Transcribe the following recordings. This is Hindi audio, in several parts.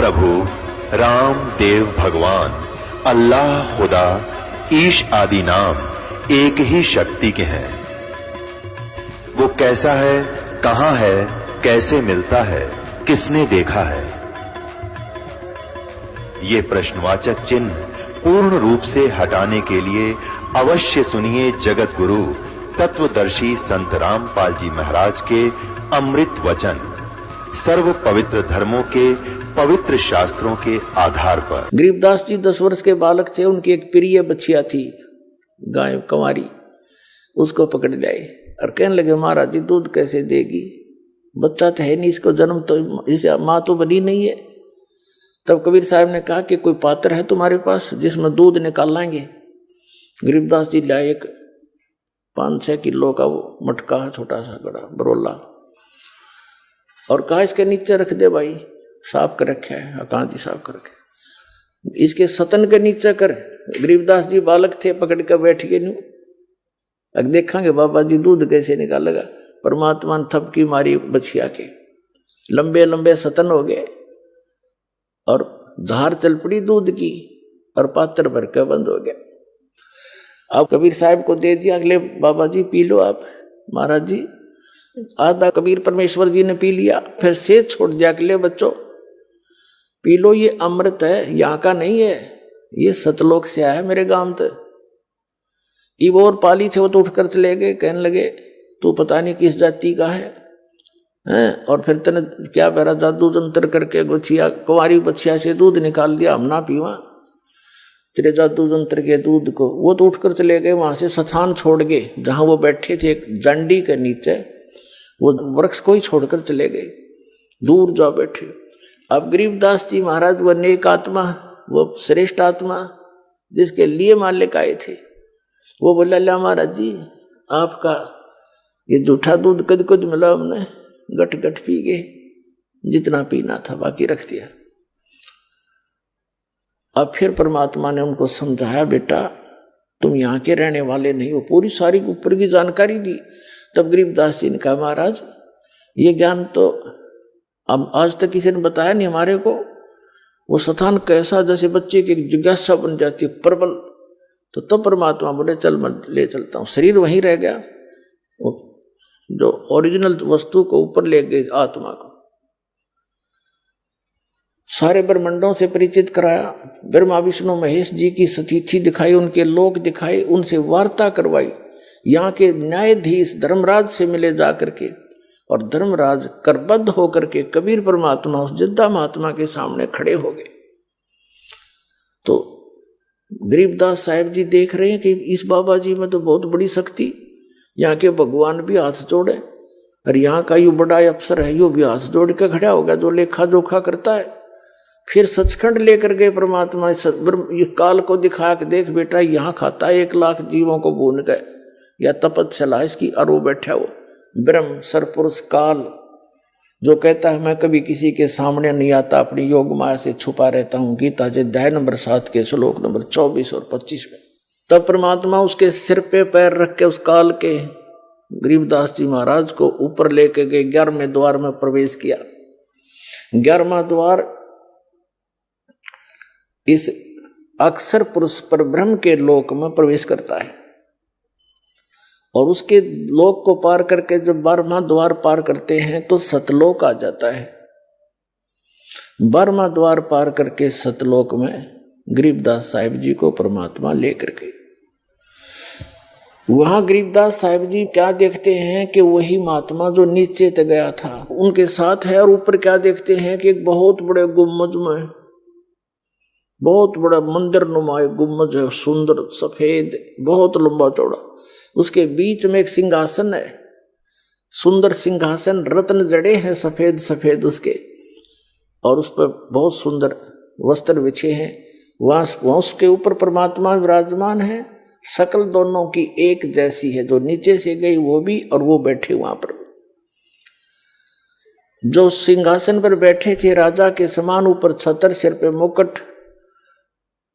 प्रभु राम देव भगवान अल्लाह खुदा ईश आदि नाम एक ही शक्ति के हैं। वो कैसा है, कहां है, कैसे मिलता है, किसने देखा है? ये प्रश्नवाचक चिन्ह पूर्ण रूप से हटाने के लिए अवश्य सुनिए जगत गुरु तत्वदर्शी संत रामपाल जी महाराज के अमृत वचन, सर्व पवित्र धर्मों के पवित्र शास्त्रों के आधार पर। गरीबदास जी 10 वर्ष के बालक थे, उनकी एक प्रिय बच्चिया थी गाय कंवारी, उसको पकड़ लाए और कहने लगे महाराज जी दूध कैसे देगी, बच्चा तो है नहीं, इसको जन्म तो इसे माँ तो बनी नहीं है। तब कबीर साहब ने कहा कि कोई पात्र है तुम्हारे पास जिसमें दूध निकाल लाएंगे। गरीबदास जी लाए एक 5-6 किलो का वो मटका छोटा सा बड़ा बरोला और कहा इसके नीचे रख दे भाई, साफ कर रखे है, कहाँ जी साफ कर रखे, इसके सतन के नीचे कर। गरीबदास जी बालक थे, पकड़ कर बैठ गए न्यू, अब देखेंगे बाबा जी दूध कैसे निकालेगा। परमात्मा ने थपकी मारी बछिया के, लंबे लंबे सतन हो गए और धार चल पड़ी दूध की और पात्र भर के बंद हो गया। अब कबीर साहब को दे दिया, अगले बाबा जी पी लो आप। महाराज जी आधा कबीर परमेश्वर जी ने पी लिया, फिर से छोड़ दिया, अगले बच्चों पी लो, ये अमृत है, यहाँ का नहीं है, ये सतलोक से आया है मेरे गांव तक। इब और पाली थे वो तो उठकर चले गए, कहने लगे तू पता नहीं किस जाति का है हैं, और फिर तने क्या मेरा जादू जंतर करके गुछिया कुंवारी बछिया से दूध निकाल दिया, हम ना पीवा तेरे जादू जंत्र के दूध को। वो तो उठकर चले गए, वहां से स्थान छोड़ गए जहां वो बैठे थे, एक जंडी के नीचे, वो वृक्ष को ही छोड़कर चले गए, दूर जा बैठे। अब गरीबदास जी महाराज वो नेक आत्मा, वो श्रेष्ठ आत्मा जिसके लिए मालिक आए थे, वो बोला ला महाराज जी आपका ये जूठा दूध कद कद मिला, हमने गट गट पी गए, जितना पीना था बाकी रख दिया। अब फिर परमात्मा ने उनको समझाया, बेटा तुम यहाँ के रहने वाले नहीं हो, पूरी सारी ऊपर की जानकारी दी। तब गरीबदास जी ने कहा महाराज ये ज्ञान तो अब आज तक किसी ने बताया नहीं हमारे को। वो स्थान कैसा, जैसे बच्चे की जिज्ञासा बन जाती है प्रबल। तो तब परमात्मा बोले चल मैं ले चलता हूँ। शरीर वहीं रह गया, वो जो ओरिजिनल वस्तु को ऊपर ले गए आत्मा को। सारे ब्रह्मंडों से परिचित कराया, ब्रह्मा विष्णु महेश जी की स्थिति दिखाई, उनके लोक दिखाए, उनसे वार्ता करवाई। यहाँ के न्यायाधीश धर्मराज से मिले जा करके, और धर्मराज करबद्ध होकर के कबीर परमात्मा उस जिद्दा महात्मा के सामने खड़े हो गए। तो गरीबदास साहिब जी देख रहे हैं कि इस बाबा जी में तो बहुत बड़ी शक्ति, यहाँ के भगवान भी हाथ जोड़े, और यहाँ का यो बड़ा अफसर है, यो भी हाथ जोड़ के खड़ा होगा जो लेखा जोखा करता है। फिर सचखंड लेकर गए परमात्मा, ये काल को दिखाया कि देख बेटा यहाँ खाता है 1 लाख जीवों को भून गए, या तपस्या इसकी अरो बैठा वो ब्रह्म सरपुरुष काल जो कहता है मैं कभी किसी के सामने नहीं आता, अपनी योग माया से छुपा रहता हूँ। गीता जी अध्याय नंबर 7 के श्लोक नंबर 24 और 25 में। तब परमात्मा उसके सिर पे पैर रख के उस काल के गरीबदास जी महाराज को ऊपर लेके गए, 11वें द्वार में प्रवेश किया। 11वां द्वार इस अक्षर पुरुष पर ब्रह्म के लोक में प्रवेश करता है, और उसके लोक को पार करके जब 12वां द्वार पार करते हैं तो सतलोक आ जाता है। 12वां द्वार पार करके सतलोक में गरीबदास साहिब जी को परमात्मा लेकर गए। वहां गरीबदास साहिब जी क्या देखते हैं कि वही महात्मा जो नीचे तक गया था उनके साथ है, और ऊपर क्या देखते हैं कि एक बहुत बड़े गुम्बज में बहुत बड़ा मंदिर नुमा गुम्बज है, सुंदर सफेद बहुत लंबा चौड़ा। उसके बीच में एक सिंहासन है, सुंदर सिंहासन, रत्न जड़े हैं सफेद सफेद उसके, और उस पर बहुत सुंदर वस्त्र बिछे हैं। वहां उसके ऊपर परमात्मा विराजमान है। शकल दोनों की एक जैसी है, जो नीचे से गई वो भी और वो बैठे वहां पर। जो सिंहासन पर बैठे थे राजा के समान, ऊपर छतर, सिर पे मुकुट,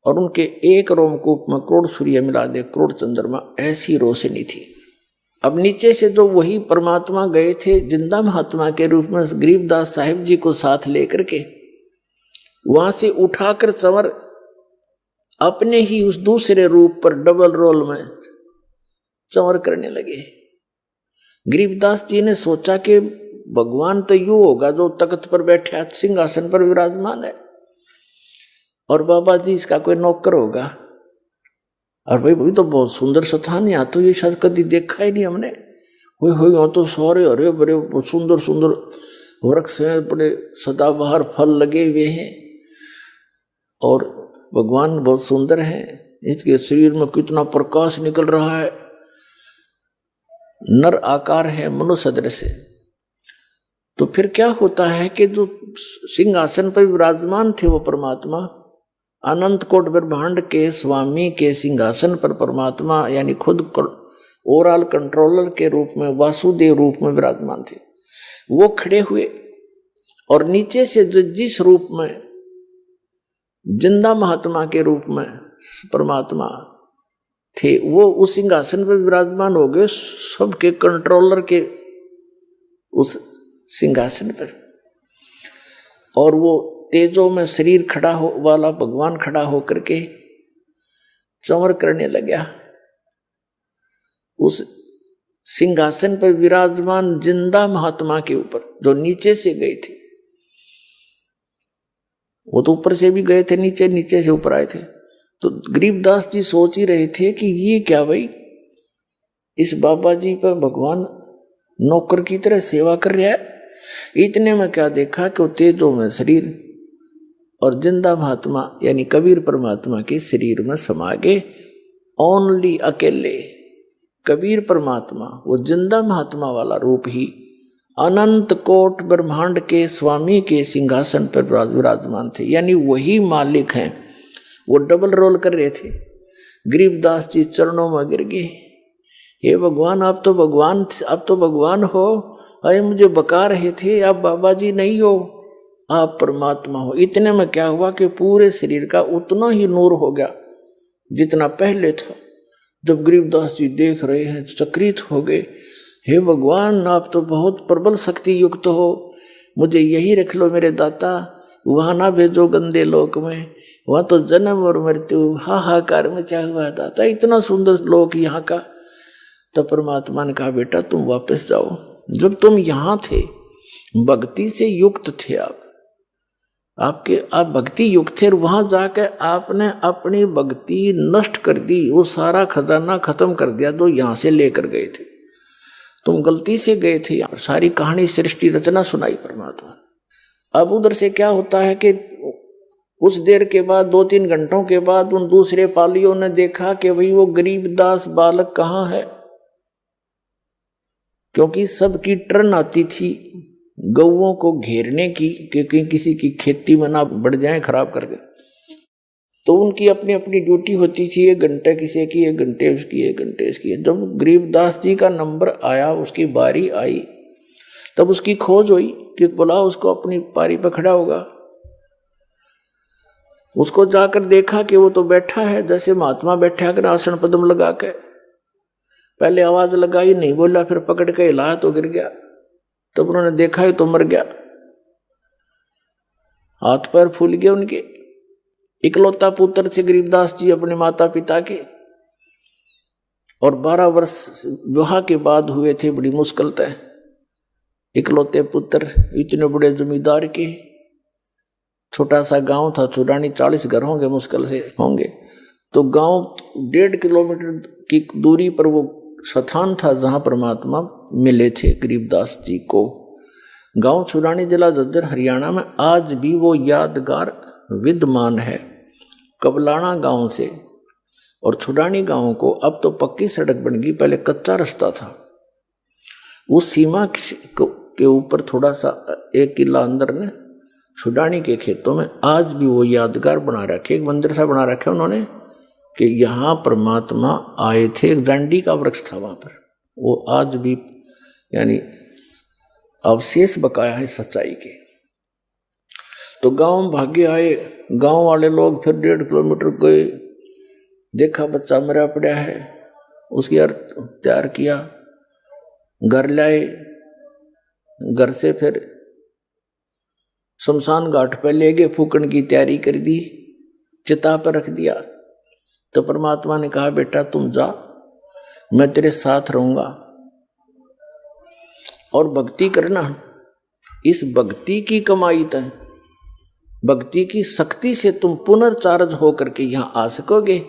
और उनके एक रोमकूप में करोड़ सूर्य मिला दे, करोड़ चंद्रमा, ऐसी रोशनी थी। अब नीचे से जो वही परमात्मा गए थे जिंदा महात्मा के रूप में गरीबदास साहिब जी को साथ लेकर के, वहां से उठाकर चंवर अपने ही उस दूसरे रूप पर डबल रोल में चंवर करने लगे। गरीबदास जी ने सोचा कि भगवान तो यूं होगा जो तख्त पर बैठा सिंहासन पर विराजमान है, और बाबा जी इसका कोई नौकर होगा। और भाई तो बहुत सुंदर स्थान, यहाँ तो ये शायद कभी देखा ही नहीं हमने। हो यहाँ तो सारे हरे बड़े सुंदर सुंदर वृक्ष हैं, बड़े सदाबहार फल लगे हुए हैं, और भगवान बहुत सुंदर हैं, इसके शरीर में कितना प्रकाश निकल रहा है, नर आकार है, मनुष्य सदृश है। तो फिर क्या होता है कि जो सिंहासन पर विराजमान थे वो परमात्मा, अनंत कोट ब्रह्मांड के स्वामी के सिंहासन पर परमात्मा यानी खुद ओवरऑल कंट्रोलर के रूप में, वासुदेव रूप में विराजमान थे। वो खड़े हुए और नीचे से जिस रूप में जिंदा महात्मा के रूप में परमात्मा थे, वो उस सिंहासन पर विराजमान हो गए, सबके कंट्रोलर के उस सिंहासन पर। और वो तेजों में शरीर खड़ा हो वाला भगवान खड़ा होकर के चंवर करने लगा उस सिंहासन पर विराजमान जिंदा महात्मा के ऊपर, जो नीचे से गए थे। वो तो ऊपर से भी गए थे, नीचे नीचे से ऊपर आए थे। तो गरीबदास जी सोच ही रहे थे कि ये क्या भाई, इस बाबा जी पर भगवान नौकर की तरह सेवा कर रहा है। इतने में क्या देखा कि वो तेजों में शरीर और जिंदा महात्मा यानी कबीर परमात्मा के शरीर में समा गए। ओनली अकेले कबीर परमात्मा, वो जिंदा महात्मा वाला रूप ही अनंत कोट ब्रह्मांड के स्वामी के सिंहासन पर विराजमान थे, यानी वही मालिक हैं। वो डबल रोल कर रहे थे। गरीबदास जी चरणों में गिर गए, हे भगवान आप तो भगवान हो, अरे मुझे बका रहे थे आप बाबा जी नहीं हो, आप परमात्मा हो। इतने में क्या हुआ कि पूरे शरीर का उतना ही नूर हो गया जितना पहले था। जब गरीबदास जी देख रहे हैं चकित हो गए, हे भगवान आप तो बहुत प्रबल शक्ति युक्त हो, मुझे यही रख लो मेरे दाता, वहां ना भेजो गंदे लोक में, वहां तो जन्म और मृत्यु हाहाकार में चाह हुआ दाता, इतना सुंदर लोक यहाँ का। तो परमात्मा ने कहा बेटा तुम वापस जाओ, जब तुम यहाँ थे भक्ति से युक्त थे, आप भक्ति युक्त थे, और वहां जाकर आपने अपनी भक्ति नष्ट कर दी, वो सारा खजाना खत्म कर दिया जो यहां से लेकर गए थे। तुम गलती से गए थे, यहाँ सारी कहानी सृष्टि रचना सुनाई परमात्मा। अब उधर से क्या होता है कि उस देर के बाद 2-3 घंटों के बाद उन दूसरे पालियों ने देखा कि भाई वो गरीबदास बालक कहाँ है, क्योंकि सबकी टर्न आती थी गौओं को घेरने की, क्योंकि किसी की खेती में ना बढ़ जाए खराब करके। तो उनकी अपनी अपनी ड्यूटी होती थी, 1 घंटे किसी की, 1 घंटे उसकी, 1 घंटे इसकी। जब गरीबदास जी का नंबर आया, उसकी बारी आई, तब उसकी खोज हुई कि बोला उसको अपनी पारी पर खड़ा होगा। उसको जाकर देखा कि वो तो बैठा है जैसे महात्मा बैठा कर आसन पद्म लगा के। पहले आवाज लगाई, नहीं बोला, फिर पकड़ के हिलाया तो गिर गया। तब उन्होंने देखा है तो मर गया, हाथ पैर फूल गए उनके। इकलौता पुत्र थे गरीबदास जी अपने माता पिता के, और 12 वर्ष विवाह के बाद हुए थे, बड़ी मुश्किल तय। इकलौते पुत्र इतने बड़े जमींदार के, छोटा सा गांव था छुड़ानी, 40 घर होंगे मुश्किल से होंगे। तो गांव 1.5 किलोमीटर की दूरी पर वो स्थान था जहां परमात्मा मिले थे गरीबदास जी को। गांव छुड़ानी जिला झज्जर हरियाणा में आज भी वो यादगार विद्यमान है। कबलाना गांव से और छुड़ानी गांव को अब तो पक्की सड़क बन गई, पहले कच्चा रास्ता था। उस सीमा के ऊपर थोड़ा सा 1 किला अंदर ने छुड़ानी के खेतों में आज भी वो यादगार बना रखे, एक मंदिर सा बना रखा उन्होंने कि यहाँ परमात्मा आए थे। एक दांडी का वृक्ष था वहां पर, वो आज भी यानी अवशेष बकाया है सच्चाई के। तो गांव भागे आए, गांव वाले लोग फिर 1.5 किलोमीटर गए, देखा बच्चा मरा पड़ा है, उसकी अर्थ तैयार किया, घर लाए, घर से फिर शमशान घाट पर ले गए, फूकण की तैयारी कर दी, चिता पर रख दिया। तो परमात्मा ने कहा बेटा तुम जा, मैं तेरे साथ रहूंगा और भक्ति करना। इस भक्ति की कमाई तय, भक्ति की शक्ति से तुम पुनर्चार्ज होकर के यहां आ सकोगे।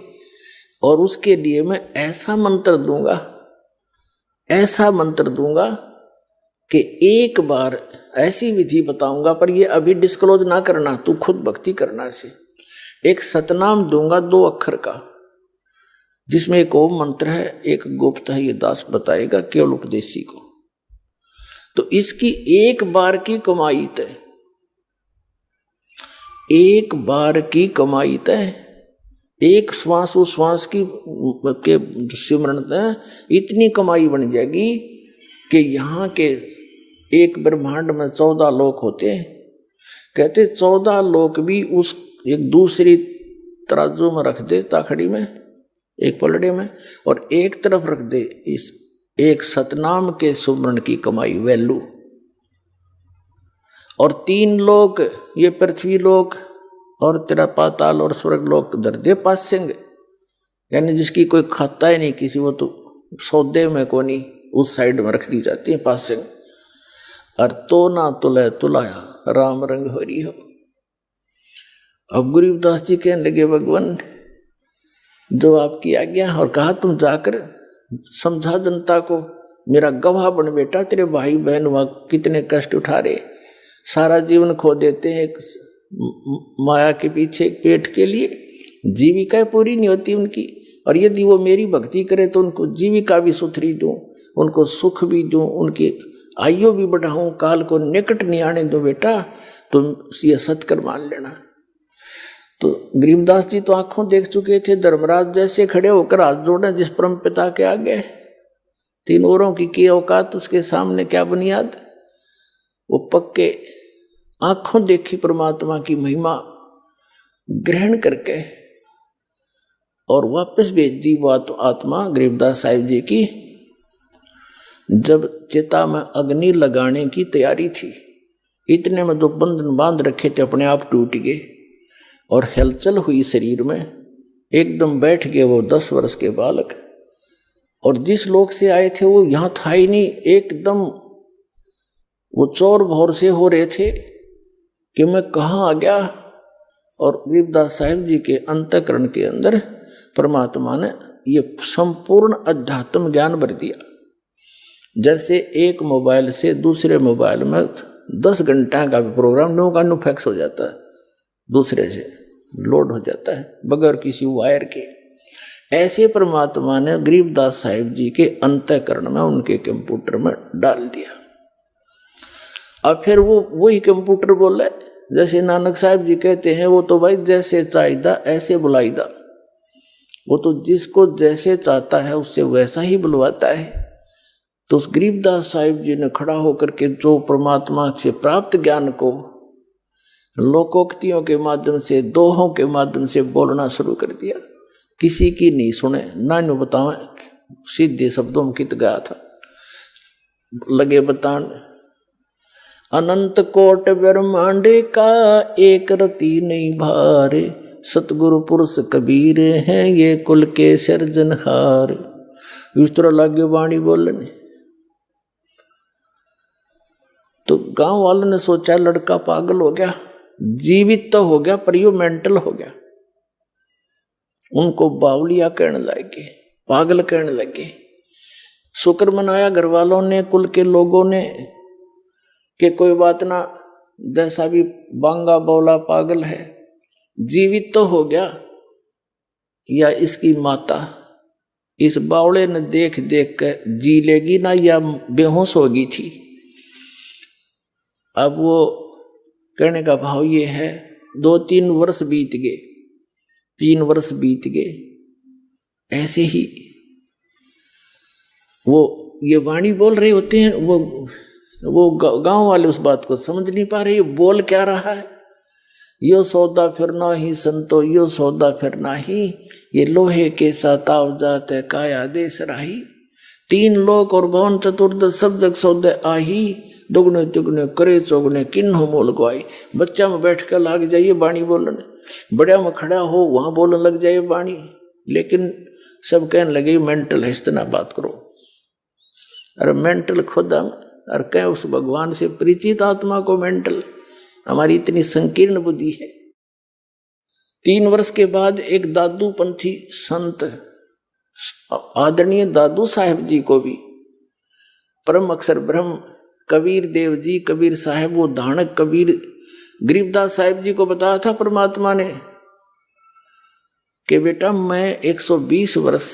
और उसके लिए मैं ऐसा मंत्र दूंगा कि एक बार ऐसी विधि बताऊंगा, पर ये अभी डिस्क्लोज ना करना, तू खुद भक्ति करना से। एक सतनाम दूंगा 2 अक्षर का, जिसमें एक ओम मंत्र है, एक गुप्त है, ये दास बताएगा केवल उपदेशी को। तो इसकी एक बार की कमाई तय, एक बार की कमाई तय, एक श्वास उस श्वास की के सिमरण तय इतनी कमाई बन जाएगी कि यहाँ के एक ब्रह्मांड में 14 लोक होते हैं। कहते 14 लोक भी उस एक दूसरी तराजू में रख दे, ताखड़ी में, एक पलड़े में, और एक तरफ रख दे इस एक सतनाम के सुमरण की कमाई वैल्यू। और 3 लोक, ये पृथ्वी लोक और तेरा पाताल और स्वर्ग लोक धर दे पास्यंग, यानी जिसकी कोई खाता ही नहीं किसी, वो तो सौदे में कोनी उस साइड में रख दी जाती है पास्यंग। और तो ना तुले तुलाया राम रंग हो रही हो। अब गरीबदास जी कहने लगे भगवान जो आपकी आज्ञा, और कहा तुम जाकर समझा जनता को, मेरा गवाह बन बेटा, तेरे भाई बहन वहां कितने कष्ट उठा रहे, सारा जीवन खो देते हैं माया के पीछे, पेट के लिए, जीविका पूरी नहीं होती उनकी। और यदि वो मेरी भक्ति करे तो उनको जीविका भी सुथरी दूं, उनको सुख भी दूं, उनकी आयु भी बढ़ाऊं, काल को निकट नहीं आने दो बेटा, तुम ये सत्कर मान लेना। तो गरीबदास जी तो आंखों देख चुके थे, धर्मराज जैसे खड़े होकर हाथ जोड़े जिस परम पिता के आगे, 3 औरों की औकात उसके सामने क्या बुनियाद। वो पक्के आंखों देखी परमात्मा की महिमा ग्रहण करके और वापस भेज दी वो आत्मा गरीबदास साहिब जी की। जब चिता में अग्नि लगाने की तैयारी थी, इतने में जो बंधन बांध रखे थे अपने आप टूट गए और हलचल हुई शरीर में, एकदम बैठ गए वो 10 वर्ष के बालक। और जिस लोक से आए थे वो यहाँ था ही नहीं, एकदम वो चौर भौर से हो रहे थे कि मैं कहाँ आ गया। और गरीबदास साहिब जी के अंतःकरण के अंदर परमात्मा ने ये संपूर्ण अध्यात्म ज्ञान भर दिया। जैसे एक मोबाइल से दूसरे मोबाइल में 10 घंटा का भी प्रोग्राम नो का नो फैक्स हो जाता है, दूसरे से लोड हो जाता है बगैर किसी वायर के। ऐसे परमात्मा ने गरीबदास साहिब जी के अंतःकरण में उनके कंप्यूटर में डाल दिया। अब फिर वो वही कंप्यूटर बोले, जैसे नानक साहिब जी कहते हैं, वो तो भाई जैसे चाहिदा ऐसे बुलाईदा, वो तो जिसको जैसे चाहता है उससे वैसा ही बुलवाता है। तो उस गरीबदास साहिब जी ने खड़ा होकर के जो परमात्मा से प्राप्त ज्ञान को लोकोक्तियों के माध्यम से, दोहों के माध्यम से बोलना शुरू कर दिया। किसी की नहीं सुने, ना नु बतावे, सीधे शब्दों में कित गया था, लगे बतान। अनंत कोट ब्रह्मांडे का एक रति नहीं भारे, सतगुरु पुरुष कबीर हैं ये कुल के सिरजनहार। इस तरह लागे वाणी बोलने। तो गांव वालों ने सोचा लड़का पागल हो गया, जीवित तो हो गया पर यो मेंटल हो गया। उनको बावलिया कहने लगे, पागल कहने लगे। शुक्र मनाया घर वालों ने, कुल के लोगों ने, कि कोई बात ना, जैसा भी बांगा बौला पागल है, जीवित तो हो गया। या इसकी माता इस बावले ने देख देख कर जी लेगी ना, या बेहोश होगी थी। अब वो कहने का भाव ये है, 2-3 वर्ष बीत गए, 3 वर्ष बीत गए। ऐसे ही वो ये वाणी बोल रहे होते हैं, वो गांव वाले उस बात को समझ नहीं पा रहे, ये बोल क्या रहा है। यो सौदा फिर ना ही संतो, यो सौदा फिर ना ही, ये लोहे के साथ आव जाते काया देश राही। 3 लोक और भवन चतुर्दश सब जग सौदे आही, दुगने दुगने करे चौगने किन्हों मोल गवाई। बच्चा में बैठ कर लाग जाइए बाणी बोलने, बड़िया में खड़ा हो वहां बोलने लग जाइए बाणी। लेकिन सब कहने लगे मेंटल है, इतना बात करो। अरे मेंटल खुद हम, और कह उस भगवान से परिचित आत्मा को मेंटल। हमारी इतनी संकीर्ण बुद्धि है। 3 वर्ष के बाद एक दादू पंथी संत आदरणीय दादू साहेब जी को भी परम अक्षर ब्रह्म कबीर देव जी, कबीर साहेब, वो धानक कबीर गरीबदास साहेब जी को बताया था परमात्मा ने कि बेटा मैं 120 वर्ष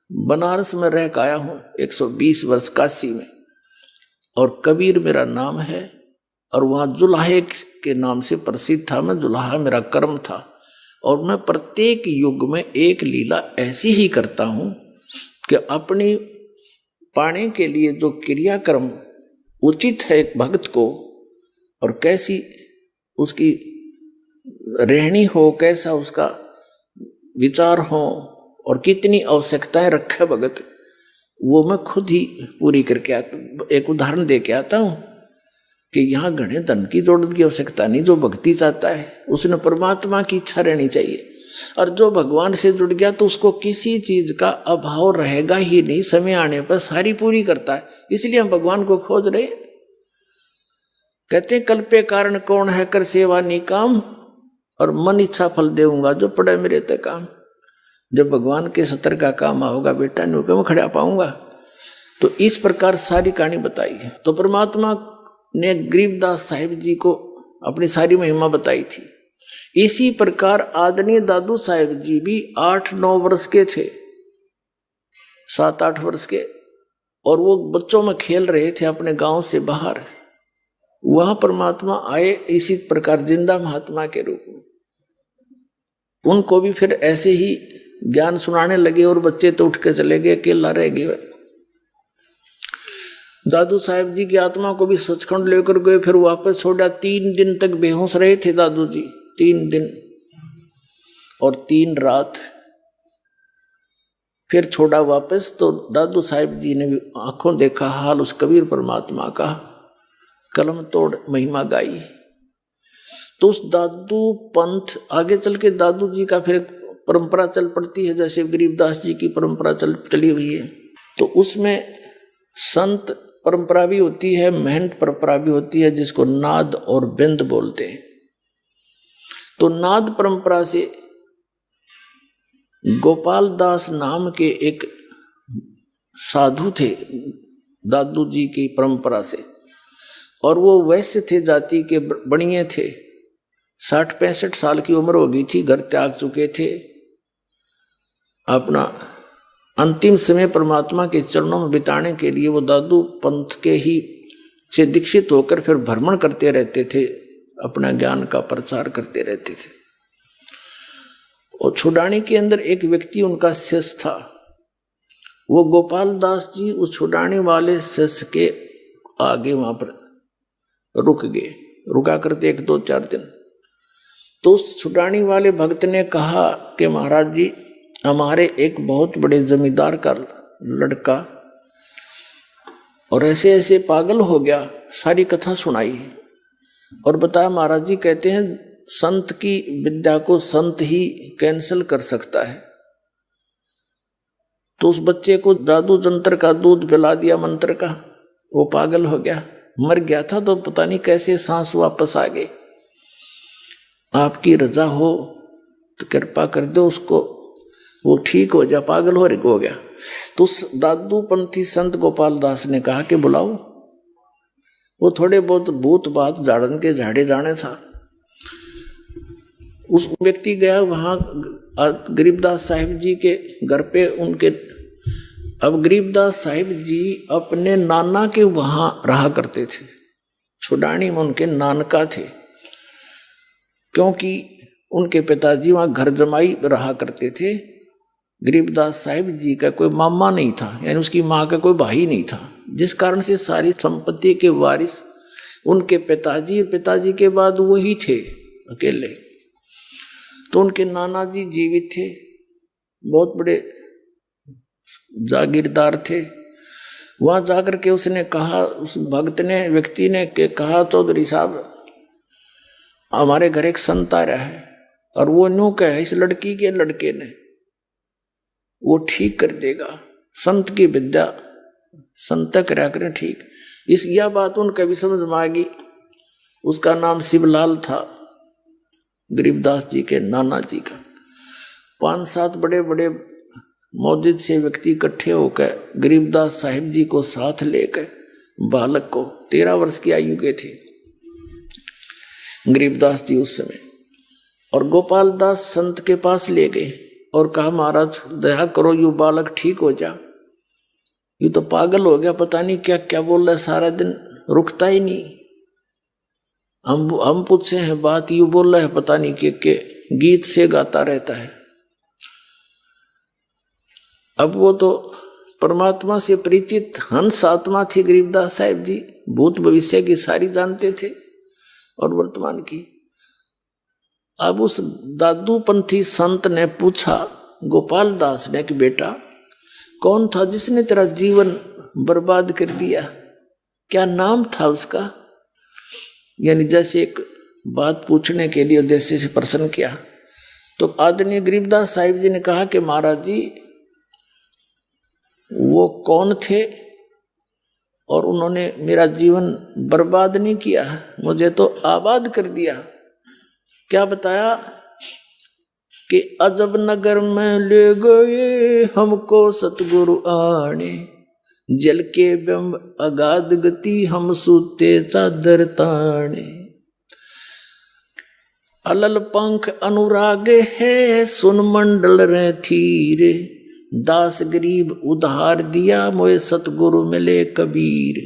बनारस में रह के आया हूं, 120 वर्ष काशी में, और कबीर मेरा नाम है, और वहां जुलाहे के नाम से प्रसिद्ध था। मैं जुलाहा मेरा कर्म था, और मैं प्रत्येक युग में एक लीला ऐसी ही करता हूं कि अपनी पाने के लिए जो क्रियाक्रम उचित है एक भक्त को, और कैसी उसकी रहनी हो, कैसा उसका विचार हो, और कितनी आवश्यकताएं रखे भगत, वो मैं खुद ही पूरी करके आता। एक उदाहरण दे के आता हूं कि यहाँ घने धन की जरूरत की आवश्यकता नहीं। जो भक्ति चाहता है उसने परमात्मा की इच्छा रहनी चाहिए, और जो भगवान से जुड़ गया तो उसको किसी चीज का अभाव रहेगा ही नहीं। समय आने पर सारी पूरी करता है। इसलिए हम भगवान को खोज रहे। कहते कल्पे कारण कौन है, कर सेवा निकाम, और मन इच्छा फल देऊंगा जो पड़े मेरे ते काम। जब भगवान के सतर का काम होगा बेटा, नहीं मैं खड़ा पाऊंगा। तो इस प्रकार सारी कहानी बताई है। तो परमात्मा ने गरीबदास साहिब जी को अपनी सारी महिमा बताई थी। इसी प्रकार आदरणीय दादू साहिब जी भी 8-9 वर्ष के थे, 7-8 वर्ष के, और वो बच्चों में खेल रहे थे अपने गांव से बाहर। वहां परमात्मा आए इसी प्रकार जिंदा महात्मा के रूप में। उनको भी फिर ऐसे ही ज्ञान सुनाने लगे, और बच्चे तो उठ के चले गए, अकेला रह गए। दादू साहेब जी की आत्मा को भी सचखंड लेकर गए, फिर वापस छोड़ा। 3 दिन तक बेहोश रहे थे दादू जी, 3 दिन और 3 रात, फिर छोड़ा वापस। तो दादू साहेब जी ने भी आंखों देखा हाल उस कबीर परमात्मा का, कलम तोड़ महिमा गाई। तो उस दादू पंथ आगे चल के दादू जी का फिर परंपरा चल पड़ती है, जैसे गरीबदास जी की परंपरा चली हुई है। तो उसमें संत परंपरा भी होती है, महंत परंपरा भी होती है, जिसको नाद और बिंद बोलते हैं। तो नाद परंपरा से गोपाल दास नाम के एक साधु थे दादू जी की परंपरा से, और वो वैश्य थे, जाति के बणिये थे। 60-65 साल की उम्र हो गई थी, घर त्याग चुके थे। अपना अंतिम समय परमात्मा के चरणों में बिताने के लिए वो दादू पंथ के ही से दीक्षित होकर फिर भ्रमण करते रहते थे, अपना ज्ञान का प्रचार करते रहते थे। और छुड़ानी के अंदर एक व्यक्ति उनका शिष्य था। वो गोपाल दास जी उस छुड़ाने वाले शिष्य के आगे वहां पर रुक गए, रुका करते 1-2-4 दिन। तो उस छुड़ाने वाले भक्त ने कहा कि महाराज जी, हमारे एक बहुत बड़े जमींदार का लड़का और ऐसे ऐसे पागल हो गया। सारी कथा सुनाई और बताया महाराज जी कहते हैं संत की विद्या को संत ही कैंसिल कर सकता है। तो उस बच्चे को जादू जंत्र का दूध पिला दिया, मंत्र का, वो पागल हो गया, मर गया था। तो पता नहीं कैसे सांस वापस आ गए। आपकी रजा हो तो कृपा कर दो उसको, वो ठीक हो जा, पागल हो गया। तो उस दादू पंथी संत गोपाल दास ने कहा कि बुलाओ। वो थोड़े बहुत भूत बात झाड़न के झाड़े जाने था। उस व्यक्ति गया वहां गरीबदास साहिब जी के घर पे उनके। अब गरीबदास साहिब जी अपने नाना के वहां रहा करते थे, छुड़ानी में उनके नानका थे, क्योंकि उनके पिताजी वहां घर जमाई रहा करते थे। गरीबदास साहिब जी का कोई मामा नहीं था, यानी उसकी माँ का कोई भाई नहीं था, जिस कारण से सारी संपत्ति के वारिस उनके पिताजी के बाद वही थे अकेले। तो उनके नाना जी जीवित थे, बहुत बड़े जागीरदार थे। वहां जाकर के उसने कहा, उस भक्त ने, व्यक्ति ने कहा, चौधरी साहब हमारे घर एक संत आ रहा है और वो न्यू कह इस लड़की के लड़के ने वो ठीक कर देगा, संत की विद्या संत करा करें ठीक। इस यह बात उनका भी समझ में आ गई। उसका नाम शिवलाल था, गरीबदास जी के नाना जी का। 5-7 बड़े बड़े मौजूद से व्यक्ति इकट्ठे होकर गरीबदास साहिब जी को साथ लेकर, बालक को 13 वर्ष की आयु के थे गरीबदास जी उस समय, और गोपाल दास संत के पास ले गए और कहा, महाराज दया करो, यू बालक ठीक हो जा, यू तो पागल हो गया, पता नहीं क्या क्या बोल रहा है, सारा दिन रुकता ही नहीं। हम पूछे हैं बात, यू बोल रहा है पता नहीं के गीत से गाता रहता है। अब वो तो परमात्मा से परिचित हंस आत्मा थी गरीबदास साहिब जी, भूत भविष्य की सारी जानते थे और वर्तमान की। अब उस दादूपंथी संत ने पूछा गोपाल दास ने कि बेटा कौन था जिसने तेरा जीवन बर्बाद कर दिया, क्या नाम था उसका? यानी जैसे एक बात पूछने के लिए उद्देश्य से प्रश्न किया। तो आदरणीय गरीबदास साहिब जी ने कहा कि महाराज जी वो कौन थे और उन्होंने मेरा जीवन बर्बाद नहीं किया, मुझे तो आबाद कर दिया। क्या बताया कि अजब नगर में ले गए हमको सतगुरु आने, जल के बिंब अगाध गति हम सूते चादर ताने। अलल पंख अनुराग है सुन मंडल रे थीरे, दास गरीब उधार दिया मोए सतगुरु मिले कबीर।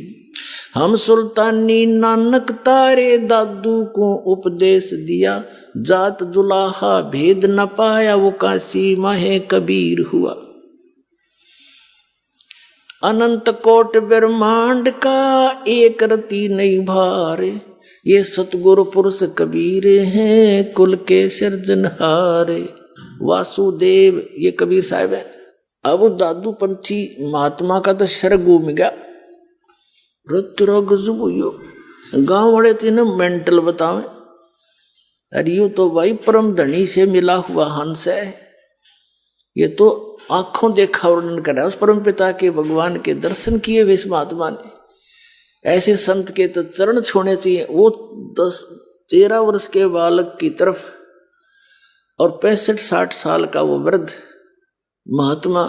हम सुल्तानी नानक तारे दादू को उपदेश दिया, जात जुलाहा भेद न पाया वो काशी माहे कबीर हुआ। अनंत कोट ब्रह्मांड का एक रति नहीं भारे, ये सतगुरु पुरुष कबीर हैं कुल के सिरजनहारे। वासुदेव ये कबीर साहब है। अब दादू पंथी महात्मा का तो शर घूम गया, गांव वाले थे ना मेंटल बतावे, अरे यू तो भाई परम धनी से मिला हुआ हंस है, ये तो आंखों देखा वर्णन कर रहा है उस परम पिता के भगवान के दर्शन किए हुए इस महात्मा ने। ऐसे संत के तो चरण छोड़ने चाहिए। वो 13 वर्ष के बालक की तरफ और 65-60 साल का वो वृद्ध महात्मा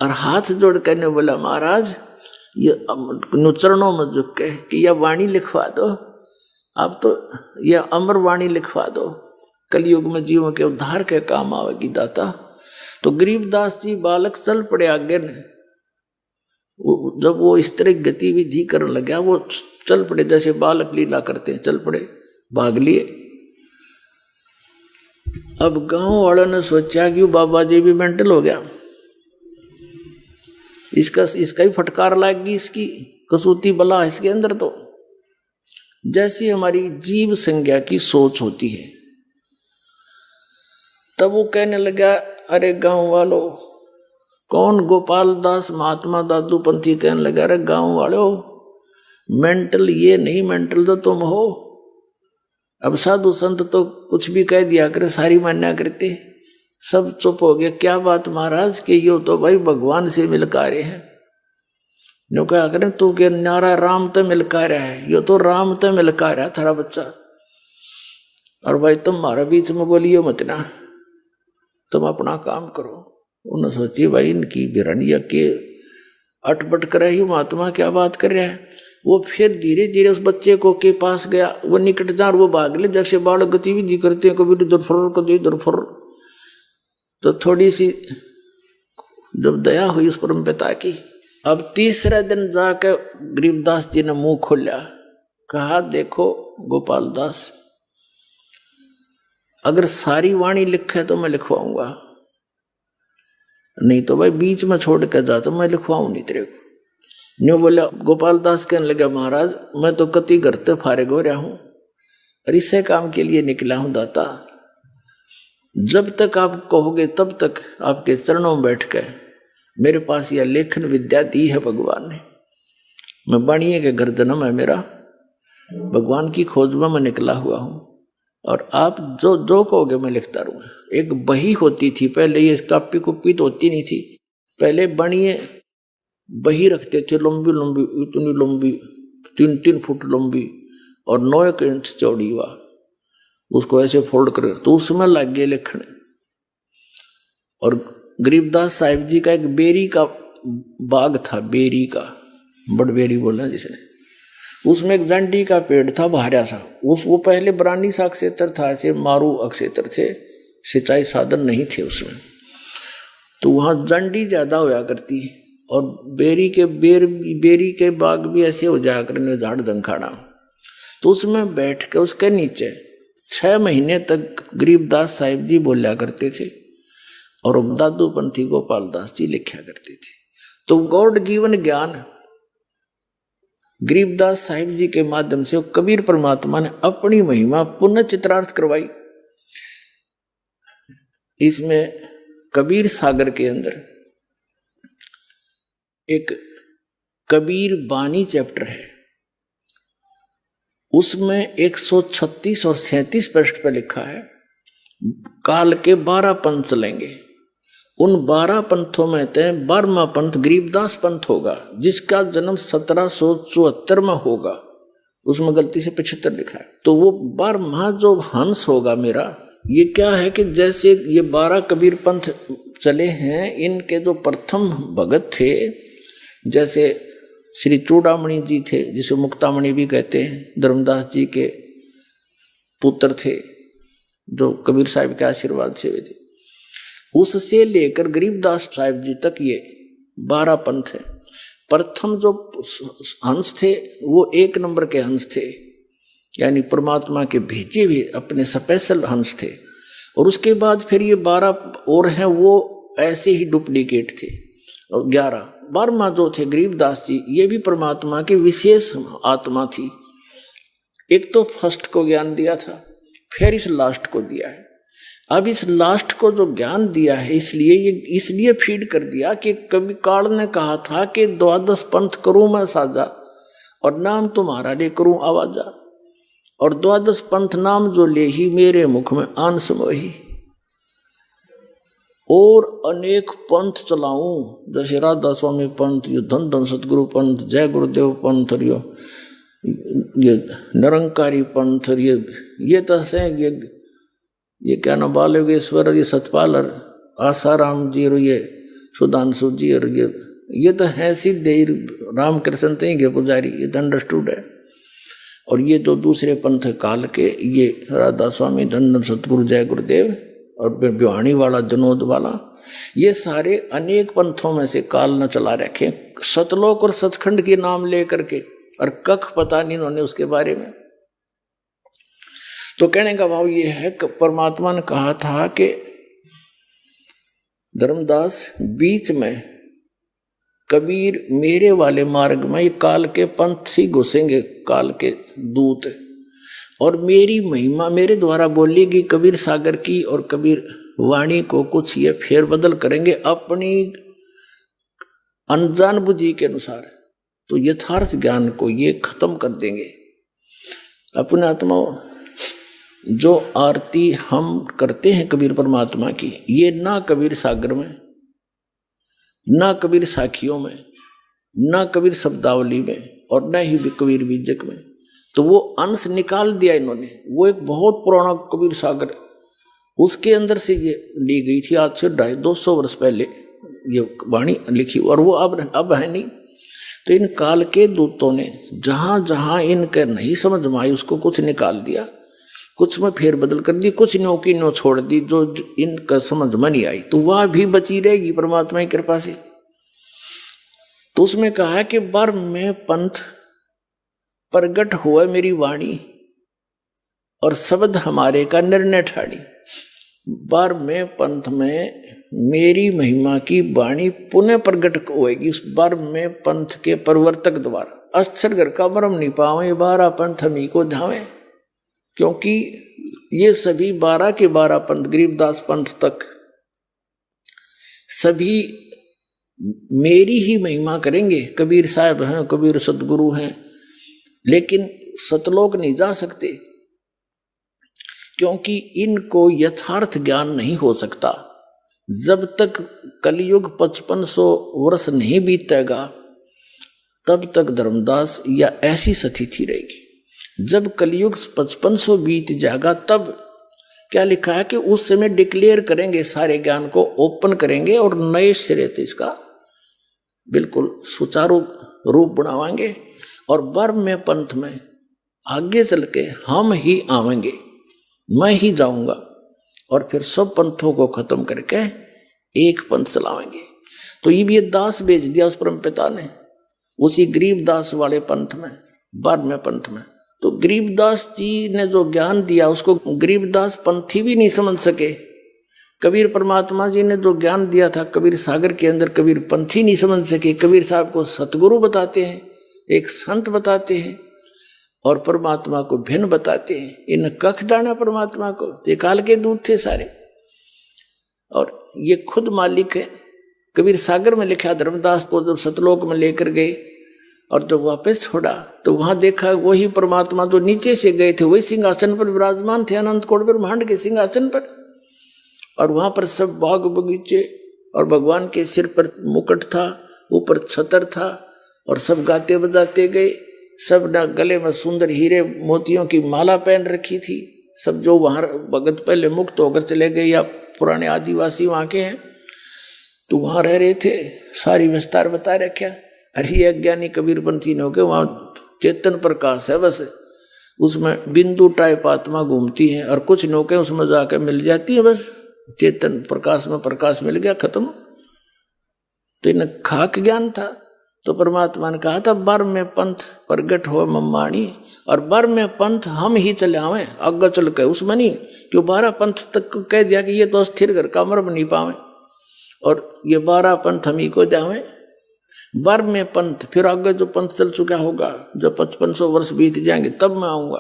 और हाथ जोड़ करने बोला, महाराज ये चरणों में झुक के कि यह वाणी लिखवा दो, आप तो यह अमर वाणी लिखवा दो, कलयुग में जीवों के उद्धार के काम आवेगी दाता। तो गरीबदास जी बालक चल पड़े आगे ने। जब वो इस तरह गतिविधि करने लगा वो चल पड़े जैसे बालक लीला करते हैं, चल पड़े, भाग लिए। अब गांव वालों ने सोचा कि बाबा जी भी मेंटल हो गया, इसका ही फटकार लाएगी, इसकी कसूती बला इसके अंदर। तो जैसी हमारी जीव संज्ञा की सोच होती है, तब वो कहने लगा, अरे गांव वालों, कौन गोपाल दास महात्मा दादू पंथी कहने लगा, अरे गांव वालों मेंटल ये नहीं, मेंटल तो तुम हो। अब साधु संत तो कुछ भी कह दिया करे, सारी मान्या करते, सब चुप हो गया। क्या बात महाराज के यो तो भाई भगवान से मिलका रहे हैं। जो क्या करें तू के नारा राम तो मिलका रहा है, यो तो राम तो मिलका रहा थारा बच्चा, और भाई तुम हमारा बीच में बोलियो मत ना, तुम अपना काम करो। उन्होंने सोची भाई इनकी बिरनिया के अटपट कर रही महात्मा क्या बात कर रहा है। वो फिर धीरे धीरे उस बच्चे को के पास गया, वो निकट जा, वो भाग ले जैसे बालक गतिविधि करते हैं, कभी इधर फुर कभी इधर फुर। तो थोड़ी सी जब दया हुई उस परम पिता की, अब तीसरे दिन जाकर गरीबदास जी ने मुंह खोला, कहा देखो गोपाल दास, अगर सारी वाणी लिखे तो मैं लिखवाऊंगा, नहीं तो भाई बीच में छोड़ कर जा तो मैं लिखवाऊं नहीं तेरे को। न्यू बोला। गोपाल दास कहने लगा, महाराज मैं तो कति घर से फारिग हो रहा हूं और इसे काम के लिए निकला हूं दाता, जब तक आप कहोगे तब तक आपके चरणों में बैठ कर मेरे पास यह लेखन विद्या दी है भगवान ने, मैं बाणिये के घर जन्म है मेरा, भगवान की खोज में मैं निकला हुआ हूं, और आप जो जो कहोगे मैं लिखता रहूंगा। एक बही होती थी पहले, ये कापी कुपी तो होती नहीं थी, पहले बाणिये बही रखते थे, लंबी लंबी, इतनी लंबी, 3-3 फुट लंबी और 9 इंच चौड़ी हुआ, उसको ऐसे फोल्ड कर, तो उसमें लग गए लिखने। और गरीबदास साहिब जी का एक बेरी का बाग था, बेरी का, बड़बेरी बोलना जिसे, उसमें एक जंडी का पेड़ था भारा सा, वो पहले बरानी सा क्षेत्र था, ऐसे मारू अक्षेत्र से, सिंचाई साधन नहीं थे उसमें, तो वहां जंडी ज्यादा होया करती, और बेरी के बाग भी ऐसे हो जाया करने, झाड़ जंखाड़ा। तो उसमें बैठ के उसके नीचे 6 महीने तक गरीबदास साहिब जी बोला करते थे, और दादू पंथी गोपाल दास जी लिखा करते थे। तो गॉड गिवन ज्ञान गरीबदास साहिब जी के माध्यम से कबीर परमात्मा ने अपनी महिमा पुनः चित्रार्थ करवाई। इसमें कबीर सागर के अंदर एक कबीर बानी चैप्टर है, उसमें 136 और 37 पृष्ठ पर लिखा है, काल के 12 पंथ चलेंगे, उन 12 पंथों में से 12वां पंथ गरीबदास पंथ होगा, जिसका जन्म 1774 में होगा, उसमें गलती से 75 लिखा है। तो वो 12वां जो हंस होगा मेरा, ये क्या है कि जैसे ये 12 कबीर पंथ चले हैं, इनके जो प्रथम भगत थे, जैसे श्री चूड़ामणि जी थे, जिसे मुक्तामणि भी कहते हैं, धर्मदास जी के पुत्र थे, जो कबीर साहिब के आशीर्वाद से हुए थे, उससे लेकर गरीबदास साहिब जी तक ये 12 पंथ है। प्रथम जो हंस थे वो 1 नंबर के हंस थे, यानी परमात्मा के भेजे हुए अपने स्पेशल हंस थे, और उसके बाद फिर ये 12 और हैं, वो ऐसे ही डुप्लीकेट थे, और 12वां जो थे गरीबदास जी, ये भी परमात्मा की विशेष आत्मा थी। एक तो फर्स्ट को ज्ञान दिया था, फिर इस लास्ट को दिया है। अब इस लास्ट को जो ज्ञान दिया है, इसलिए फीड कर दिया कि कभी काल ने कहा था कि 12 पंथ करूं मैं साजा, और नाम तुम्हारा ले करूं आवाजा, और 12 पंथ नाम जो ले ही मेरे मुख में आन समोही, और अनेक पंथ चलाऊं, जैसे राधा स्वामी पंथ, ये धन धन सतगुरु पंथ, जय गुरुदेव पंथ, ये निरंकारी पंथ, ये तो है, ये क्या ना बालयोगेश्वर, ये सतपाल, आसाराम जी, और ये सुधांशु जी, और ये तो है सिद्धे रामकृष्ण थे के पुजारी, ये तो अंडरस्टूड है। और ये तो दूसरे पंथ काल के, ये राधा स्वामी, धन सतगुरु, जय गुरुदेव, और बिहाणी वाला, जनोद वाला, ये सारे अनेक पंथों में से काल न चला रखे, सतलोक और सचखंड के नाम लेकर के, और कख पता नहीं इन्होंने उसके बारे में। तो कहने का भाव ये है कि परमात्मा ने कहा था कि धर्मदास बीच में कबीर मेरे वाले मार्ग में, ये काल के पंथ ही घुसेंगे, काल के दूत, और मेरी महिमा मेरे द्वारा बोलेगी कबीर सागर की, और कबीर वाणी को कुछ ये फेर बदल करेंगे अपनी अनजान बुद्धि के अनुसार, तो यथार्थ ज्ञान को ये खत्म कर देंगे। अपने आत्माओं, जो आरती हम करते हैं कबीर परमात्मा की, ये ना कबीर सागर में, ना कबीर साखियों में, ना कबीर शब्दावली में, और न ही कबीर बीजक में, तो वो अंश निकाल दिया इन्होंने। वो एक बहुत पुराना कबीर सागर, उसके अंदर से ये ली गई थी, आज से 250 वर्ष पहले ये वाणी लिखी, और वो अब है नहीं। तो इन काल के दूतों ने जहां जहां इनके नहीं समझ में आई, उसको कुछ निकाल दिया, कुछ में फेर बदल कर दी, कुछ न्यो की न्यो छोड़ दी, जो इनका समझ में नहीं आई, तो वह भी बची रहेगी परमात्मा की कृपा से। तो उसमें कहा है कि 12वें पंथ प्रगट हुआ मेरी वाणी, और शब्द हमारे का निर्णय ठाड़ी। 12वें पंथ में मेरी महिमा की वाणी पुनः प्रगट होएगी उस 12वें पंथ के प्रवर्तक द्वारा। अक्षर घर का मरम नहीं पावे, 12 पंथ हमी को धावे, क्योंकि ये सभी 12 के 12 पंथ, गरीबदास पंथ तक सभी मेरी ही महिमा करेंगे। कबीर साहब हैं, कबीर सतगुरु हैं, लेकिन सतलोक नहीं जा सकते, क्योंकि इनको यथार्थ ज्ञान नहीं हो सकता। जब तक कलयुग 5500 वर्ष नहीं बीतेगा तब तक धर्मदास या ऐसी स्थिति रहेगी। जब कलयुग 5500 बीत जाएगा तब क्या लिखा है कि उस समय डिक्लेयर करेंगे, सारे ज्ञान को ओपन करेंगे और नए सिरे से इसका बिल्कुल सुचारू रूप बनावाएंगे। और बर्म में पंथ में आगे चल के हम ही आवेंगे, मैं ही जाऊंगा और फिर सब पंथों को खत्म करके एक पंथ चलावेंगे। तो ये दास भेज दिया उस परम पिता ने, उसी गरीबदास वाले पंथ में, बर्म में पंथ में। तो गरीबदास जी ने जो ज्ञान दिया उसको गरीबदास पंथी भी नहीं समझ सके। कबीर परमात्मा जी ने जो ज्ञान दिया था कबीर सागर के अंदर, कबीर पंथी नहीं समझ सके। कबीर साहब को सतगुरु बताते हैं, एक संत बताते हैं और परमात्मा को भिन्न बताते हैं। इन कख दाना परमात्मा को, ये काल के दूत थे सारे और ये खुद मालिक है। कबीर सागर में लिखा, धर्मदास को जब सतलोक में लेकर गए और जब वापस छोड़ा तो वहां देखा वही परमात्मा जो नीचे से गए थे वही सिंहासन पर विराजमान थे, अनंत कोटि ब्रह्मांड के सिंहासन पर। और वहां पर सब बाग बगीचे और भगवान के सिर पर मुकुट था, ऊपर छतर था और सब गाते बजाते गए। सब ने गले में सुंदर हीरे मोतियों की माला पहन रखी थी। सब जो वहां भगत पहले मुक्त होकर चले गए या पुराने आदिवासी वहां के हैं तो वहां रह रहे थे, सारी विस्तार बता रखा। अरे ये अज्ञानी कबीरपंथी ने हो गए, वहां चेतन प्रकाश है, बस उसमें बिंदु टाइप आत्मा घूमती है और कुछ नौके उसमें जाकर मिल जाती है, बस चेतन प्रकाश में प्रकाश मिल गया, खत्म। तो इन्हें खाक ज्ञान था। तो परमात्मा ने कहा था बर्म में पंथ प्रगट हो मम्माणी, और बर्म में पंथ हम ही चले आवे आगे चल के, उसमें नहीं क्यों 12 पंथ तक कह दिया कि ये तो स्थिर घर का मर्म नहीं पावे और ये 12 पंथ हम ही को जावे। बर्म में पंथ, फिर आगे जो पंथ चल चुका होगा, जब 5500 वर्ष बीत जाएंगे तब मैं आऊंगा,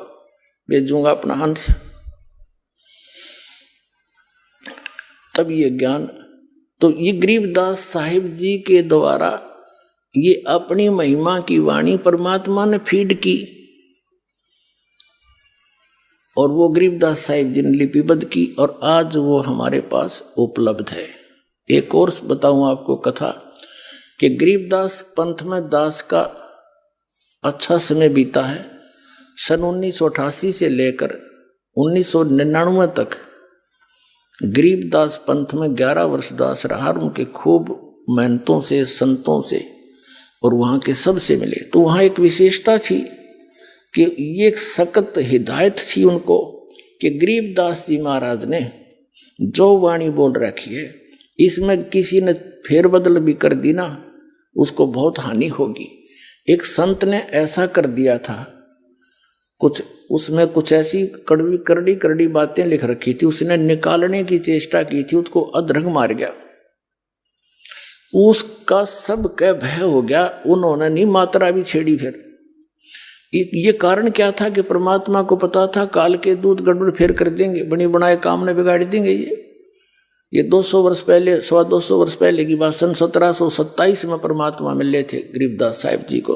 भेजूंगा अपना हंस। तब ये ज्ञान, तो ये गरीबदास साहिब जी के द्वारा ये अपनी महिमा की वाणी परमात्मा ने फीड की और वो गरीबदास साहिब जी ने लिपिबद्ध की और आज वो हमारे पास उपलब्ध है। एक और बताऊं आपको कथा कि गरीबदास पंथ में दास का अच्छा समय बीता है। सन 1988 से लेकर 1999 तक गरीबदास पंथ में 11 वर्ष दास रहा। उनके खूब मेहनतों से, संतों से और वहाँ के सबसे मिले। तो वहाँ एक विशेषता थी कि ये सख्त हिदायत थी उनको कि गरीबदास जी महाराज ने जो वाणी बोल रखी है इसमें किसी ने फेरबदल भी कर दी ना, उसको बहुत हानि होगी। एक संत ने ऐसा कर दिया था, कुछ उसमें कुछ ऐसी कड़वी करड़ी बातें लिख रखी थी, उसने निकालने की चेष्टा की थी, उसको अधरंग मार गया। उसका सब कह भय हो गया, उन्होंने नहीं मात्रा भी छेड़ी। फिर ये कारण क्या था कि परमात्मा को पता था काल के दूत गड़बड़ फेर कर देंगे, बनी बनाए काम ने बिगाड़ देंगे। ये 200 वर्ष पहले, 250 वर्ष पहले की बात, सन 1727 में परमात्मा मिले थे गरीबदास साहिब जी को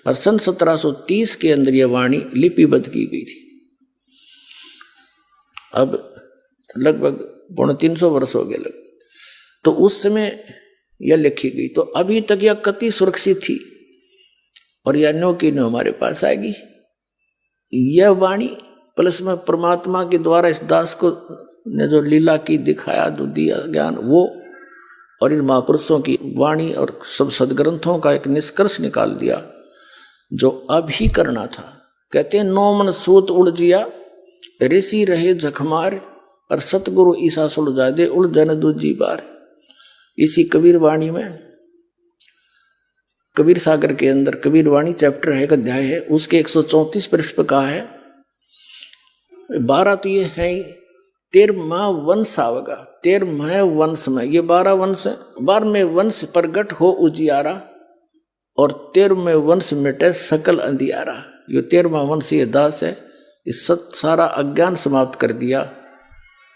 और सन 1730 के अंदर यह वाणी लिपिबद्ध की गई थी। अब लगभग 350 वर्ष हो गए लग। तो उस समय यह लिखी गई, तो अभी तक यह कति सुरक्षित थी और यह नो की नो हमारे पास आएगी। यह वाणी प्लस में परमात्मा के द्वारा इस दास को ने जो लीला की दिखाया, जो दिया ज्ञान, वो और इन महापुरुषों की वाणी और सब सदग्रंथों का एक निष्कर्ष निकाल दिया जो अभी करना था। कहते हैं 9 मन सूत उलझिया, ऋषि रहे जखमार, और सतगुरु ईसा सुलझा दे उलझन दूजी बार। इसी कबीर वाणी में, कबीर सागर के अंदर कबीर वाणी चैप्टर है, एक अध्याय है, उसके 134 पृष्ठ पर कहा है 12 तो ये है 13वां वंश आवेगा। 13वें वंश में ये 12 वंश, 12वें वंश प्रगट हो उजियारा और 13वें वंश मिटे सकल अंधियारा। ये 13वां वंश ये दास है, इस सारा अज्ञान समाप्त कर दिया,